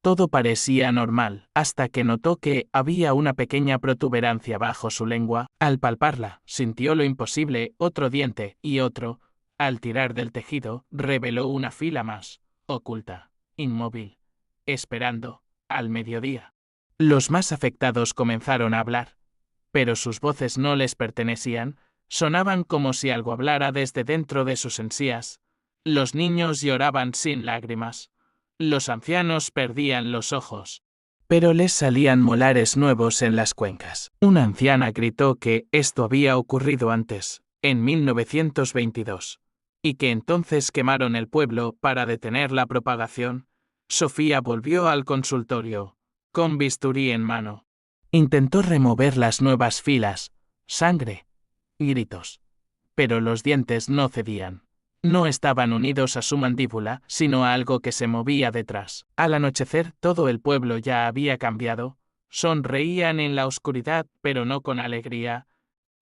Todo parecía normal, hasta que notó que había una pequeña protuberancia bajo su lengua. Al palparla, sintió lo imposible: otro diente, y otro. Al tirar del tejido, reveló una fila más, oculta, inmóvil, esperando. Al mediodía, los más afectados comenzaron a hablar, pero sus voces no les pertenecían. Sonaban como si algo hablara desde dentro de sus encías. Los niños lloraban sin lágrimas. Los ancianos perdían los ojos, pero les salían molares nuevos en las cuencas. Una anciana gritó que esto había ocurrido antes, en 1922, y que entonces quemaron el pueblo para detener la propagación. Sofía volvió al consultorio, con bisturí en mano. Intentó remover las nuevas filas, sangre, gritos, pero los dientes no cedían. No estaban unidos a su mandíbula, sino a algo que se movía detrás. Al anochecer, todo el pueblo ya había cambiado. Sonreían en la oscuridad, pero no con alegría,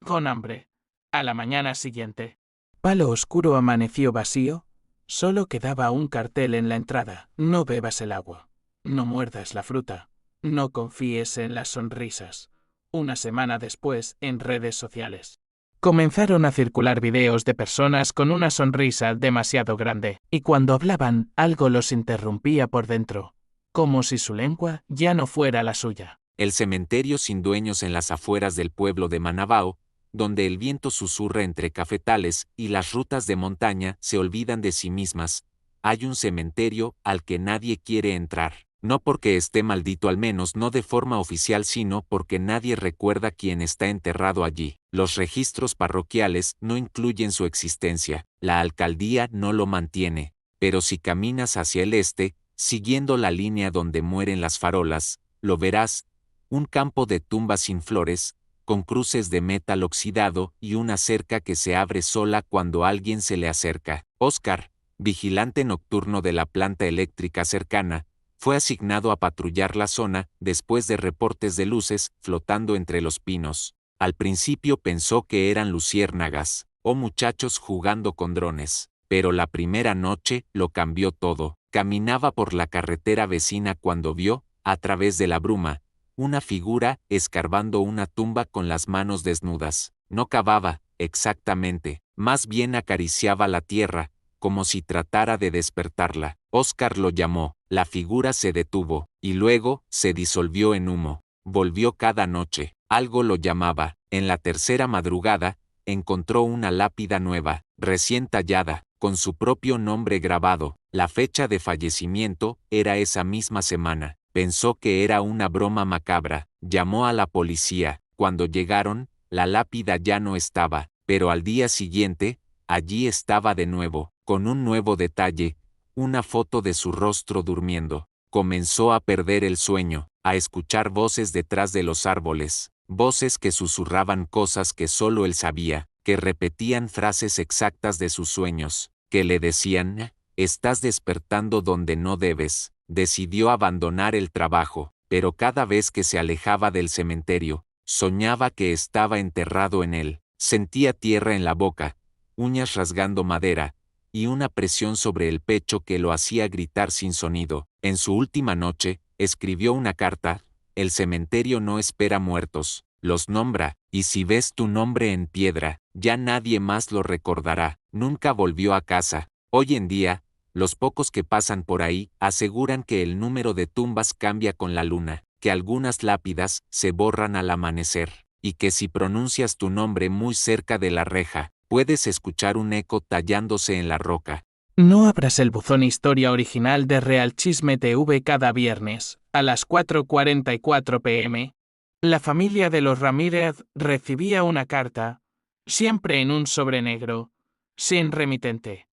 con hambre. A la mañana siguiente, Palo Oscuro amaneció vacío. Solo quedaba un cartel en la entrada: no bebas el agua, no muerdas la fruta, no confíes en las sonrisas. Una semana después, en redes sociales, comenzaron a circular videos de personas con una sonrisa demasiado grande, y cuando hablaban, algo los interrumpía por dentro, como si su lengua ya no fuera la suya. El cementerio sin dueños en las afueras del pueblo de Manabao, donde el viento susurra entre cafetales y las rutas de montaña se olvidan de sí mismas. Hay un cementerio al que nadie quiere entrar. No porque esté maldito, al menos no de forma oficial, sino porque nadie recuerda quién está enterrado allí. Los registros parroquiales no incluyen su existencia, la alcaldía no lo mantiene, pero si caminas hacia el este, siguiendo la línea donde mueren las farolas, lo verás, un campo de tumbas sin flores, con cruces de metal oxidado y una cerca que se abre sola cuando alguien se le acerca. Oscar, vigilante nocturno de la planta eléctrica cercana, fue asignado a patrullar la zona después de reportes de luces flotando entre los pinos. Al principio pensó que eran luciérnagas, o muchachos jugando con drones, pero la primera noche lo cambió todo. Caminaba por la carretera vecina cuando vio, a través de la bruma, una figura escarbando una tumba con las manos desnudas. No cavaba, exactamente, más bien acariciaba la tierra, como si tratara de despertarla. Oscar lo llamó, la figura se detuvo, y luego se disolvió en humo. Volvió cada noche, algo lo llamaba. En la tercera madrugada, encontró una lápida nueva, recién tallada, con su propio nombre grabado. La fecha de fallecimiento era esa misma semana. Pensó que era una broma macabra, llamó a la policía. Cuando llegaron, la lápida ya no estaba, pero al día siguiente, allí estaba de nuevo, con un nuevo detalle, una foto de su rostro durmiendo. Comenzó a perder el sueño, a escuchar voces detrás de los árboles, voces que susurraban cosas que solo él sabía, que repetían frases exactas de sus sueños, que le decían, estás despertando donde no debes. Decidió abandonar el trabajo, pero cada vez que se alejaba del cementerio, soñaba que estaba enterrado en él. Sentía tierra en la boca, uñas rasgando madera, y una presión sobre el pecho que lo hacía gritar sin sonido. En su última noche, escribió una carta: el cementerio no espera muertos, los nombra, y si ves tu nombre en piedra, ya nadie más lo recordará. Nunca volvió a casa. Hoy en día, los pocos que pasan por ahí aseguran que el número de tumbas cambia con la luna, que algunas lápidas se borran al amanecer, y que si pronuncias tu nombre muy cerca de la reja, puedes escuchar un eco tallándose en la roca. No abras el buzón Historia original de Real Chisme TV cada viernes, a las 4:44 p.m. La familia de los Ramírez recibía una carta, siempre en un sobre negro, sin remitente,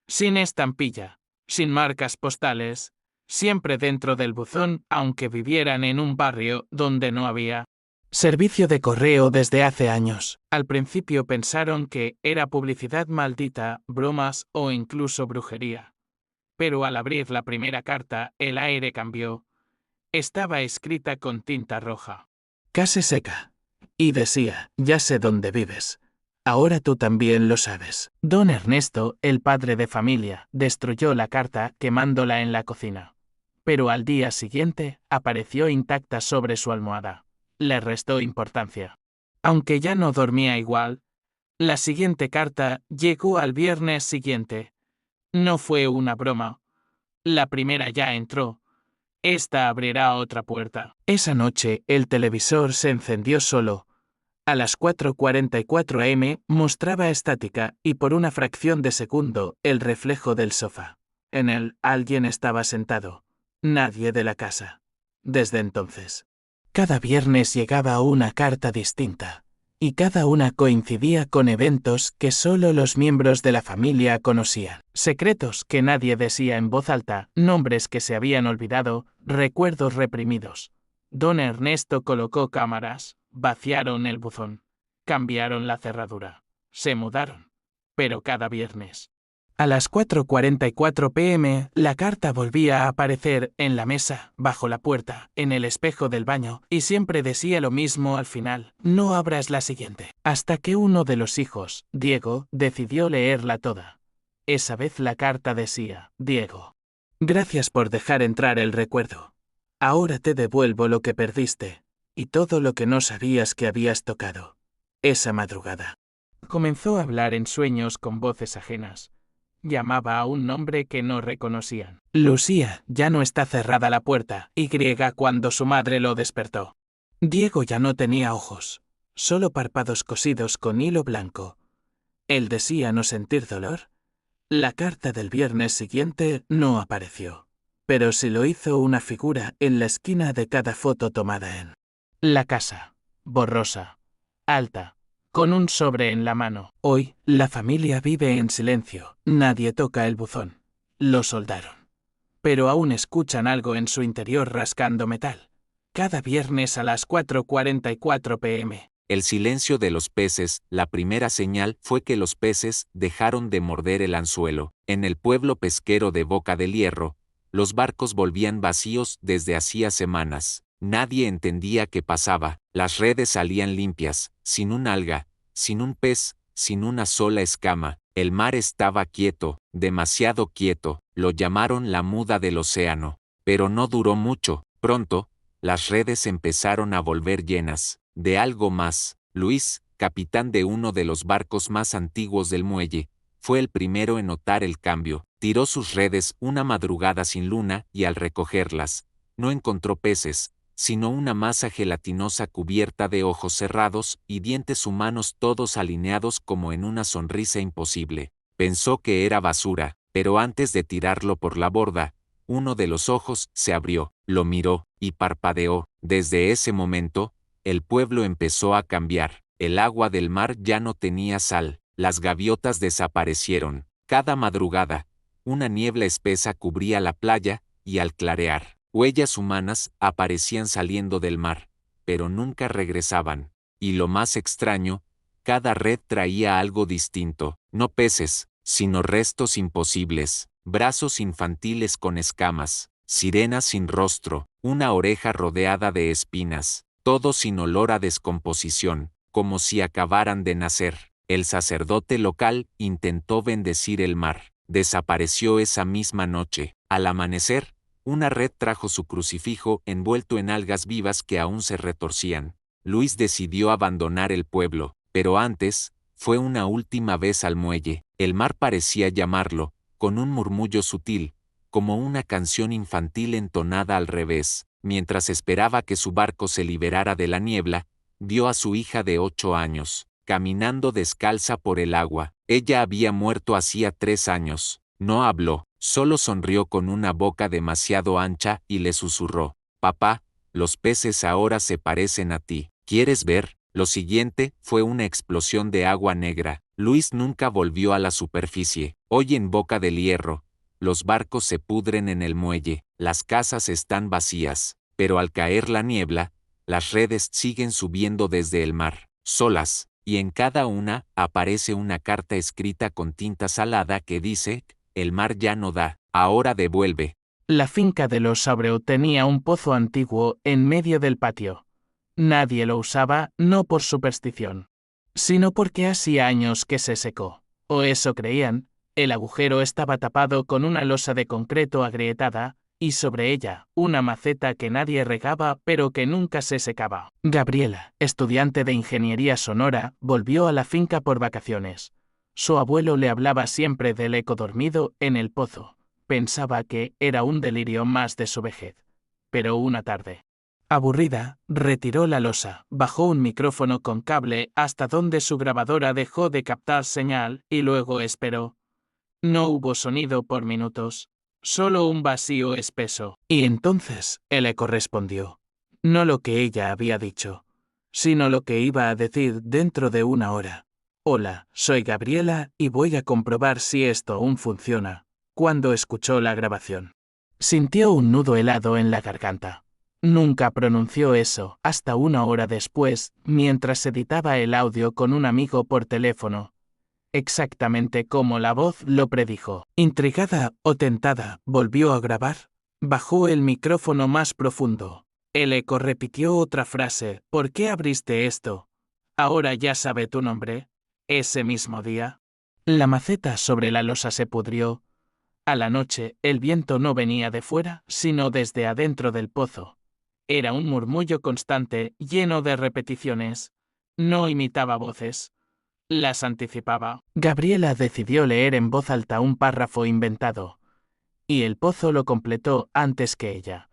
sin estampilla, sin marcas postales, siempre dentro del buzón, aunque vivieran en un barrio donde no había servicio de correo desde hace años. Al principio pensaron que era publicidad maldita, bromas o incluso brujería. Pero al abrir la primera carta, el aire cambió. Estaba escrita con tinta roja, casi seca, y decía: ya sé dónde vives. Ahora tú también lo sabes. Don Ernesto, el padre de familia, destruyó la carta quemándola en la cocina. Pero al día siguiente, apareció intacta sobre su almohada. Le restó importancia. Aunque ya no dormía igual, la siguiente carta llegó al viernes siguiente. No fue una broma. La primera ya entró. Esta abrirá otra puerta. Esa noche, el televisor se encendió solo. A las 4:44 am mostraba estática y por una fracción de segundo el reflejo del sofá. En él alguien estaba sentado. Nadie de la casa. Desde entonces, cada viernes llegaba una carta distinta, y cada una coincidía con eventos que solo los miembros de la familia conocían. Secretos que nadie decía en voz alta, nombres que se habían olvidado, recuerdos reprimidos. Don Ernesto colocó cámaras, vaciaron el buzón, cambiaron la cerradura, se mudaron. Pero cada viernes, a las 4:44 p.m., la carta volvía a aparecer en la mesa, bajo la puerta, en el espejo del baño, y siempre decía lo mismo al final: no abras la siguiente. Hasta que uno de los hijos, Diego, decidió leerla toda. Esa vez la carta decía: Diego, gracias por dejar entrar el recuerdo. Ahora te devuelvo lo que perdiste, y todo lo que no sabías que habías tocado. Esa madrugada. Comenzó a hablar en sueños con voces ajenas. Llamaba a un nombre que no reconocían. Lucía, ya no está cerrada la puerta, y cuando su madre lo despertó. Diego ya no tenía ojos, solo párpados cosidos con hilo blanco. Él decía no sentir dolor. La carta del viernes siguiente no apareció. pero si lo hizo una figura en la esquina de cada foto tomada en la casa, borrosa, alta, con un sobre en la mano. Hoy, la familia vive en silencio, nadie toca el buzón. Lo soldaron. Pero aún escuchan algo en su interior rascando metal. Cada viernes a las 4:44 p.m. El silencio de los peces, la primera señal fue que los peces dejaron de morder el anzuelo. En el pueblo pesquero de Boca del Hierro, los barcos volvían vacíos desde hacía semanas. Nadie entendía qué pasaba. Las redes salían limpias, sin un alga, sin un pez, sin una sola escama. El mar estaba quieto, demasiado quieto. Lo llamaron la muda del océano. Pero no duró mucho. Pronto, las redes empezaron a volver llenas de algo más. Luis, capitán de uno de los barcos más antiguos del muelle, fue el primero en notar el cambio. Tiró sus redes una madrugada sin luna y al recogerlas, no encontró peces, sino una masa gelatinosa cubierta de ojos cerrados y dientes humanos todos alineados como en una sonrisa imposible. Pensó que era basura, pero antes de tirarlo por la borda, uno de los ojos se abrió, lo miró y parpadeó. Desde ese momento, el pueblo empezó a cambiar. El agua del mar ya no tenía sal, las gaviotas desaparecieron. Cada madrugada, una niebla espesa cubría la playa, y al clarear, huellas humanas aparecían saliendo del mar, pero nunca regresaban. Y lo más extraño, cada red traía algo distinto, no peces, sino restos imposibles, brazos infantiles con escamas, sirenas sin rostro, una oreja rodeada de espinas. Todo sin olor a descomposición, como si acabaran de nacer. El sacerdote local intentó bendecir el mar. Desapareció esa misma noche. Al amanecer, una red trajo su crucifijo envuelto en algas vivas que aún se retorcían. Luis decidió abandonar el pueblo, pero antes, fue una última vez al muelle. El mar parecía llamarlo, con un murmullo sutil, como una canción infantil entonada al revés. Mientras esperaba que su barco se liberara de la niebla, vio a su hija de 8 años, caminando descalza por el agua. Ella había muerto hacía 3 años. No habló, solo sonrió con una boca demasiado ancha y le susurró: «Papá, los peces ahora se parecen a ti. ¿Quieres ver?». Lo siguiente fue una explosión de agua negra. Luis nunca volvió a la superficie. Hoy en Boca del Hierro, los barcos se pudren en el muelle, las casas están vacías, pero al caer la niebla, las redes siguen subiendo desde el mar, solas, y en cada una aparece una carta escrita con tinta salada que dice: «El mar ya no da, ahora devuelve». La finca de los Abreu tenía un pozo antiguo en medio del patio. Nadie lo usaba, no por superstición, sino porque hacía años que se secó. O eso creían. El agujero estaba tapado con una losa de concreto agrietada, y sobre ella, una maceta que nadie regaba pero que nunca se secaba. Gabriela, estudiante de ingeniería sonora, volvió a la finca por vacaciones. Su abuelo le hablaba siempre del eco dormido en el pozo. Pensaba que era un delirio más de su vejez. Pero una tarde, aburrida, retiró la losa, bajó un micrófono con cable hasta donde su grabadora dejó de captar señal y luego esperó. No hubo sonido por minutos, solo un vacío espeso. Y entonces el eco respondió. No lo que ella había dicho, sino lo que iba a decir dentro de 1 hora. «Hola, soy Gabriela y voy a comprobar si esto aún funciona». Cuando escuchó la grabación, sintió un nudo helado en la garganta. Nunca pronunció eso hasta 1 hora después, mientras editaba el audio con un amigo por teléfono. Exactamente como la voz lo predijo. Intrigada o tentada, volvió a grabar. Bajó el micrófono más profundo. El eco repitió otra frase. «¿Por qué abriste esto? Ahora ya sabe tu nombre». Ese mismo día, la maceta sobre la losa se pudrió. A la noche, el viento no venía de fuera, sino desde adentro del pozo. Era un murmullo constante, lleno de repeticiones. No imitaba voces. Las anticipaba. Gabriela decidió leer en voz alta un párrafo inventado, y el pozo lo completó antes que ella.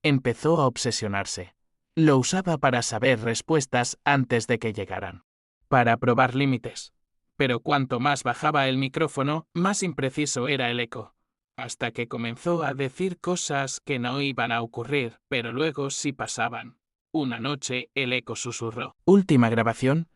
Empezó a obsesionarse. Lo usaba para saber respuestas antes de que llegaran, para probar límites. Pero cuanto más bajaba el micrófono, más impreciso era el eco. hasta que comenzó a decir cosas que no iban a ocurrir, pero luego sí pasaban. Una noche, el eco susurró. Última grabación.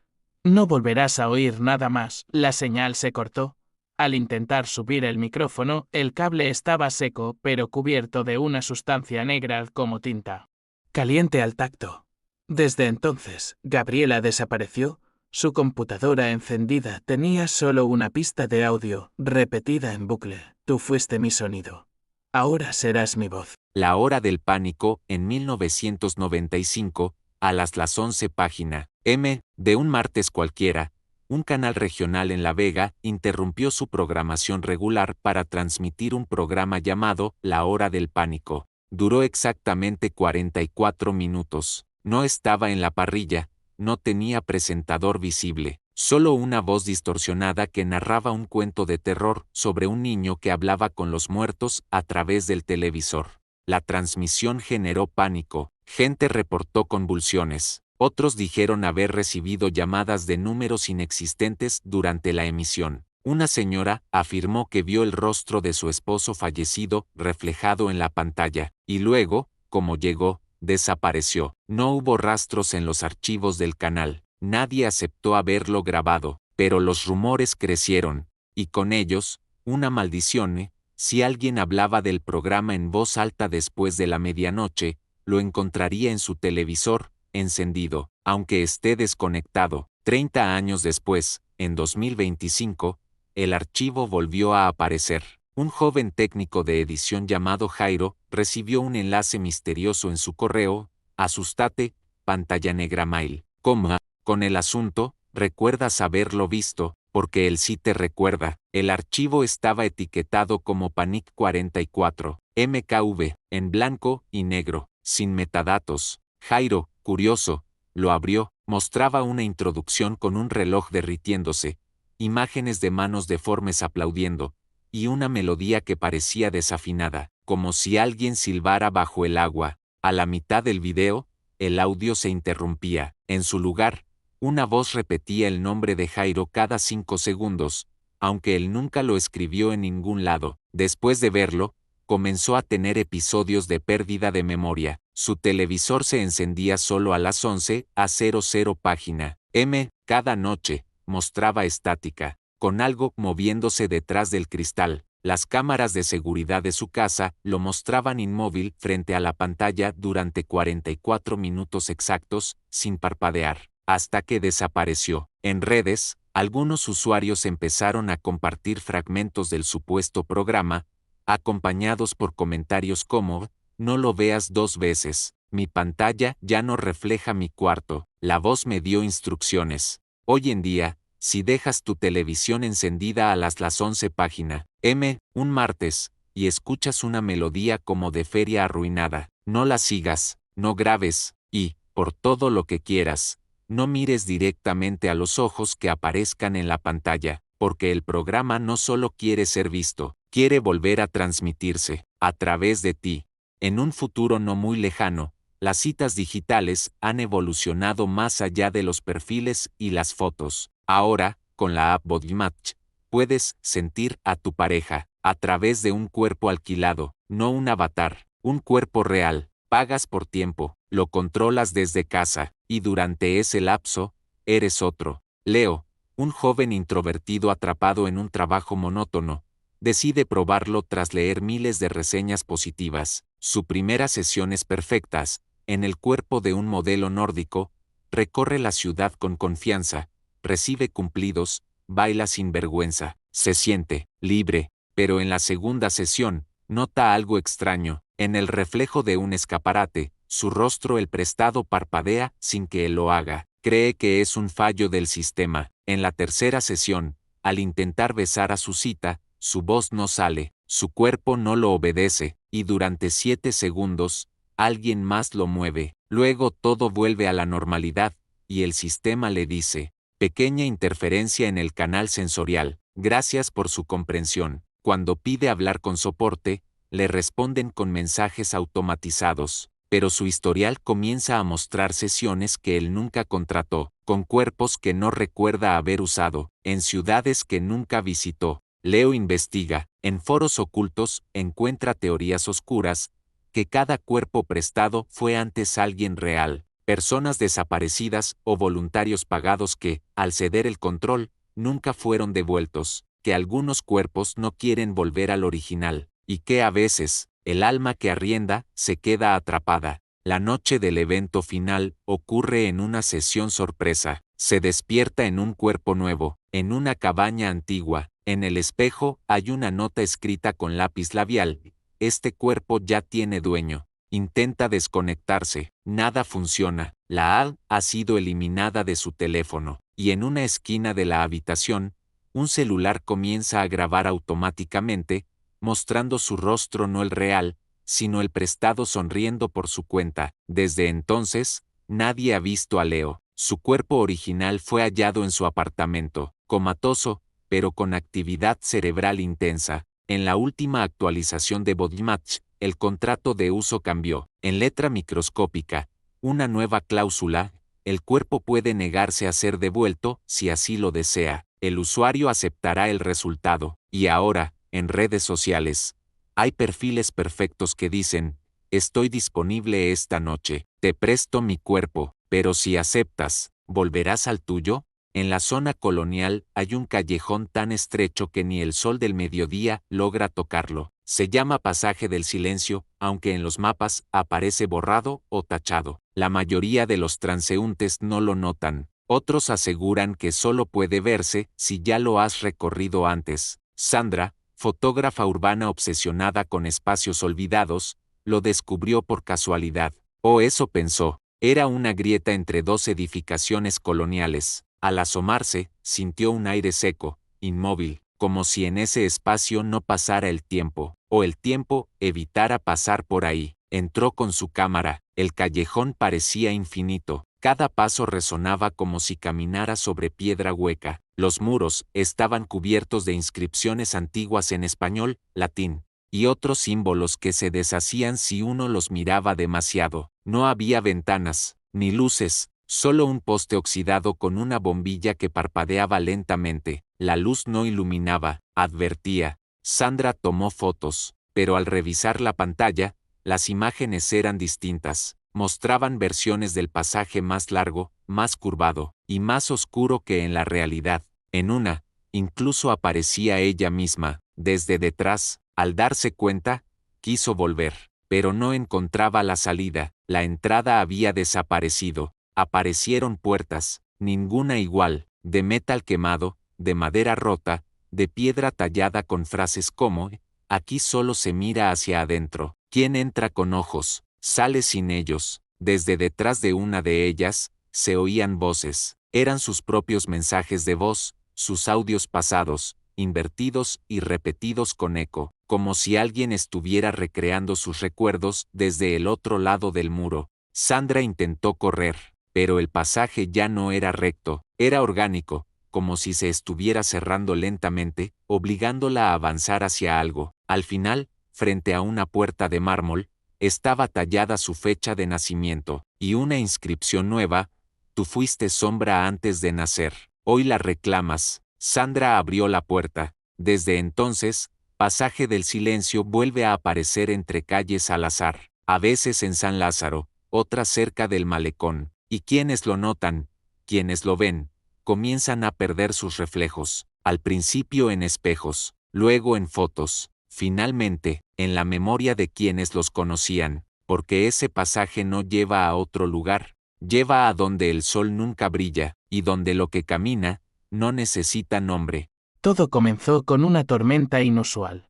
No volverás a oír nada más. La señal se cortó. Al intentar subir el micrófono, el cable estaba seco, pero cubierto de una sustancia negra como tinta. Caliente al tacto. Desde entonces, Gabriela desapareció. Su computadora encendida tenía solo una pista de audio, repetida en bucle. Tú fuiste mi sonido. Ahora serás mi voz. La hora del pánico, en 1995, a las 11 página M, de un martes cualquiera, un canal regional en La Vega interrumpió su programación regular para transmitir un programa llamado La Hora del Pánico. Duró exactamente 44 minutos. No estaba en la parrilla, no tenía presentador visible, solo una voz distorsionada que narraba un cuento de terror sobre un niño que hablaba con los muertos a través del televisor. La transmisión generó pánico, gente reportó convulsiones, otros dijeron haber recibido llamadas de números inexistentes durante la emisión. Una señora afirmó que vio el rostro de su esposo fallecido reflejado en la pantalla, y luego, como llegó, desapareció. No hubo rastros en los archivos del canal, nadie aceptó haberlo grabado, pero los rumores crecieron, y con ellos, una maldición. Si alguien hablaba del programa en voz alta después de la medianoche, lo encontraría en su televisor, encendido, aunque esté desconectado. 30 años después, en 2025, el archivo volvió a aparecer. Un joven técnico de edición llamado Jairo recibió un enlace misterioso en su correo, asustate, pantalla negra mail, con el asunto, recuerdas haberlo visto, porque él sí te recuerda. El archivo estaba etiquetado como Panic 44, MKV, en blanco y negro, sin metadatos. Jairo, curioso, lo abrió, mostraba una introducción con un reloj derritiéndose, imágenes de manos deformes aplaudiendo, y una melodía que parecía desafinada, como si alguien silbara bajo el agua. A la mitad del video, el audio se interrumpía. En su lugar, una voz repetía el nombre de Jairo cada 5 segundos, aunque él nunca lo escribió en ningún lado. Después de verlo, comenzó a tener episodios de pérdida de memoria. Su televisor se encendía solo a las 11:00 página M. Cada noche, mostraba estática, con algo moviéndose detrás del cristal. Las cámaras de seguridad de su casa lo mostraban inmóvil frente a la pantalla durante 44 minutos exactos, sin parpadear, hasta que desapareció. En redes, algunos usuarios empezaron a compartir fragmentos del supuesto programa, acompañados por comentarios como, no lo veas 2 veces, mi pantalla ya no refleja mi cuarto, la voz me dio instrucciones. Hoy en día, si dejas tu televisión encendida a las 11 página M, un martes, y escuchas una melodía como de feria arruinada, no la sigas, no grabes, y, por todo lo que quieras, no mires directamente a los ojos que aparezcan en la pantalla, porque el programa no solo quiere ser visto, quiere volver a transmitirse, a través de ti. En un futuro no muy lejano, las citas digitales han evolucionado más allá de los perfiles y las fotos. Ahora, con la app BodyMatch, puedes sentir a tu pareja, a través de un cuerpo alquilado, no un avatar, un cuerpo real. Pagas por tiempo, lo controlas desde casa, y durante ese lapso, eres otro. Leo, un joven introvertido atrapado en un trabajo monótono, decide probarlo tras leer miles de reseñas positivas. Su primera sesiones perfectas, en el cuerpo de un modelo nórdico, recorre la ciudad con confianza, recibe cumplidos, baila sin vergüenza, se siente libre, pero en la segunda sesión, nota algo extraño. En el reflejo de un escaparate, su rostro el prestado parpadea sin que él lo haga. Cree que es un fallo del sistema. En la tercera sesión, al intentar besar a su cita, su voz no sale, su cuerpo no lo obedece, y durante 7 segundos, alguien más lo mueve. Luego todo vuelve a la normalidad, y el sistema le dice, pequeña interferencia en el canal sensorial, gracias por su comprensión. Cuando pide hablar con soporte, le responden con mensajes automatizados, pero su historial comienza a mostrar sesiones que él nunca contrató, con cuerpos que no recuerda haber usado, en ciudades que nunca visitó. Leo investiga, en foros ocultos, encuentra teorías oscuras, que cada cuerpo prestado fue antes alguien real, personas desaparecidas o voluntarios pagados que, al ceder el control, nunca fueron devueltos, que algunos cuerpos no quieren volver al original, y que a veces, el alma que arrienda, se queda atrapada. La noche del evento final ocurre en una sesión sorpresa. Se despierta en un cuerpo nuevo, en una cabaña antigua. En el espejo hay una nota escrita con lápiz labial. Este cuerpo ya tiene dueño. Intenta desconectarse. Nada funciona. La A ha sido eliminada de su teléfono. Y en una esquina de la habitación, un celular comienza a grabar automáticamente, mostrando su rostro no el real, sino el prestado sonriendo por su cuenta. Desde entonces, nadie ha visto a Leo. Su cuerpo original fue hallado en su apartamento, comatoso, pero con actividad cerebral intensa. En la última actualización de BodyMatch, el contrato de uso cambió. En letra microscópica, una nueva cláusula: el cuerpo puede negarse a ser devuelto si así lo desea. El usuario aceptará el resultado. Y ahora, en redes sociales, hay perfiles perfectos que dicen: estoy disponible esta noche, te presto mi cuerpo, pero si aceptas, ¿volverás al tuyo? En la zona colonial hay un callejón tan estrecho que ni el sol del mediodía logra tocarlo. Se llama Pasaje del Silencio, aunque en los mapas aparece borrado o tachado. La mayoría de los transeúntes no lo notan. Otros aseguran que solo puede verse si ya lo has recorrido antes. Sandra, fotógrafa urbana obsesionada con espacios olvidados, lo descubrió por casualidad. O eso pensó. Era una grieta entre dos edificaciones coloniales. Al asomarse, sintió un aire seco, inmóvil, como si en ese espacio no pasara el tiempo, o el tiempo evitara pasar por ahí. Entró con su cámara. El callejón parecía infinito. Cada paso resonaba como si caminara sobre piedra hueca. Los muros estaban cubiertos de inscripciones antiguas en español, latín, y otros símbolos que se deshacían si uno los miraba demasiado. No había ventanas, ni luces, solo un poste oxidado con una bombilla que parpadeaba lentamente. La luz no iluminaba, advertía. Sandra tomó fotos, pero al revisar la pantalla, las imágenes eran distintas. Mostraban versiones del pasaje más largo, más curvado, y más oscuro que en la realidad. En una, incluso aparecía ella misma. Desde detrás, al darse cuenta, quiso volver, pero no encontraba la salida. La entrada había desaparecido. Aparecieron puertas, ninguna igual, de metal quemado, de madera rota, de piedra tallada con frases como: aquí solo se mira hacia adentro. ¿Quién entra con ojos, sale sin ellos? Desde detrás de una de ellas, se oían voces. Eran sus propios mensajes de voz, sus audios pasados, invertidos y repetidos con eco, como si alguien estuviera recreando sus recuerdos desde el otro lado del muro. Sandra intentó correr, pero el pasaje ya no era recto, era orgánico, como si se estuviera cerrando lentamente, obligándola a avanzar hacia algo. Al final, frente a una puerta de mármol, estaba tallada su fecha de nacimiento, y una inscripción nueva: tú fuiste sombra antes de nacer, hoy la reclamas. Sandra abrió la puerta. Desde entonces, Pasaje del Silencio vuelve a aparecer entre calles al azar, a veces en San Lázaro, otras cerca del malecón, y quienes lo notan, quienes lo ven, comienzan a perder sus reflejos, al principio en espejos, luego en fotos, finalmente, en la memoria de quienes los conocían, porque ese pasaje no lleva a otro lugar, lleva a donde el sol nunca brilla, y donde lo que camina, no necesita nombre. Todo comenzó con una tormenta inusual.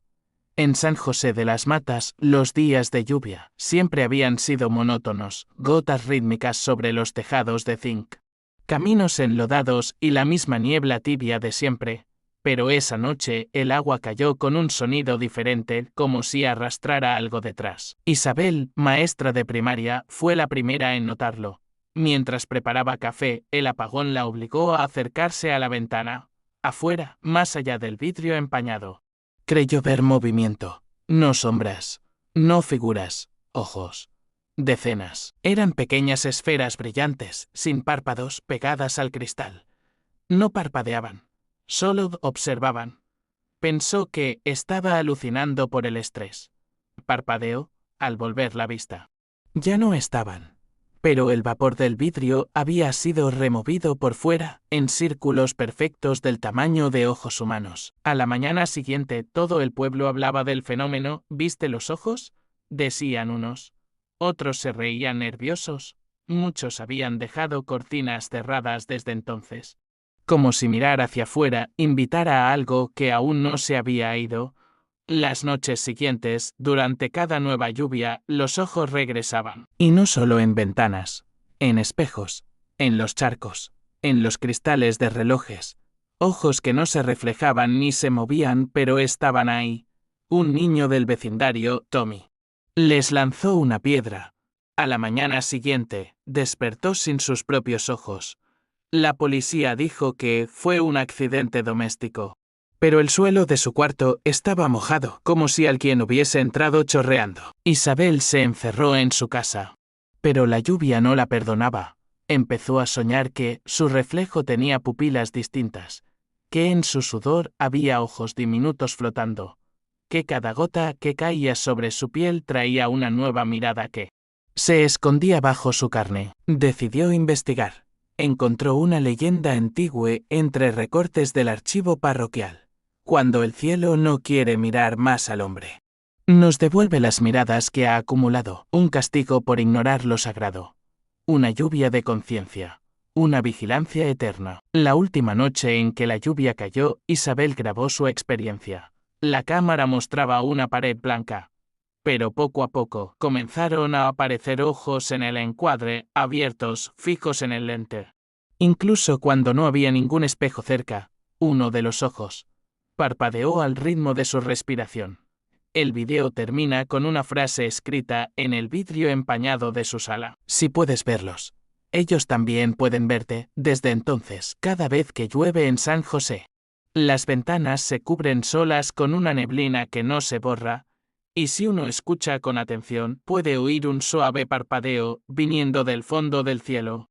En San José de las Matas, los días de lluvia siempre habían sido monótonos, gotas rítmicas sobre los tejados de zinc, caminos enlodados y la misma niebla tibia de siempre. Pero esa noche el agua cayó con un sonido diferente, como si arrastrara algo detrás. Isabel, maestra de primaria, fue la primera en notarlo. Mientras preparaba café, el apagón la obligó a acercarse a la ventana. Afuera, más allá del vidrio empañado, creyó ver movimiento. No sombras, no figuras, ojos. Decenas. Eran pequeñas esferas brillantes, sin párpados, pegadas al cristal. No parpadeaban. Solo observaban. Pensó que estaba alucinando por el estrés. Parpadeó al volver la vista. Ya no estaban. Pero el vapor del vidrio había sido removido por fuera, en círculos perfectos del tamaño de ojos humanos. A la mañana siguiente todo el pueblo hablaba del fenómeno. ¿Viste los ojos?, decían unos. Otros se reían nerviosos. Muchos habían dejado cortinas cerradas desde entonces. Como si mirar hacia afuera invitara a algo que aún no se había ido. Las noches siguientes, durante cada nueva lluvia, los ojos regresaban. Y no solo en ventanas, en espejos, en los charcos, en los cristales de relojes. Ojos que no se reflejaban ni se movían, pero estaban ahí. Un niño del vecindario, Tommy, les lanzó una piedra. A la mañana siguiente, despertó sin sus propios ojos. La policía dijo que fue un accidente doméstico. Pero el suelo de su cuarto estaba mojado, como si alguien hubiese entrado chorreando. Isabel se encerró en su casa. Pero la lluvia no la perdonaba. Empezó a soñar que su reflejo tenía pupilas distintas, que en su sudor había ojos diminutos flotando, que cada gota que caía sobre su piel traía una nueva mirada que se escondía bajo su carne. Decidió investigar. Encontró una leyenda antigua entre recortes del archivo parroquial. Cuando el cielo no quiere mirar más al hombre, nos devuelve las miradas que ha acumulado, un castigo por ignorar lo sagrado, una lluvia de conciencia, una vigilancia eterna. La última noche en que la lluvia cayó, Isabel grabó su experiencia. La cámara mostraba una pared blanca, pero poco a poco comenzaron a aparecer ojos en el encuadre, abiertos, fijos en el lente. Incluso cuando no había ningún espejo cerca, uno de los ojos parpadeó al ritmo de su respiración. El video termina con una frase escrita en el vidrio empañado de su sala. Si puedes verlos, ellos también pueden verte. Desde entonces, cada vez que llueve en San José, las ventanas se cubren solas con una neblina que no se borra, y si uno escucha con atención, puede oír un suave parpadeo viniendo del fondo del cielo.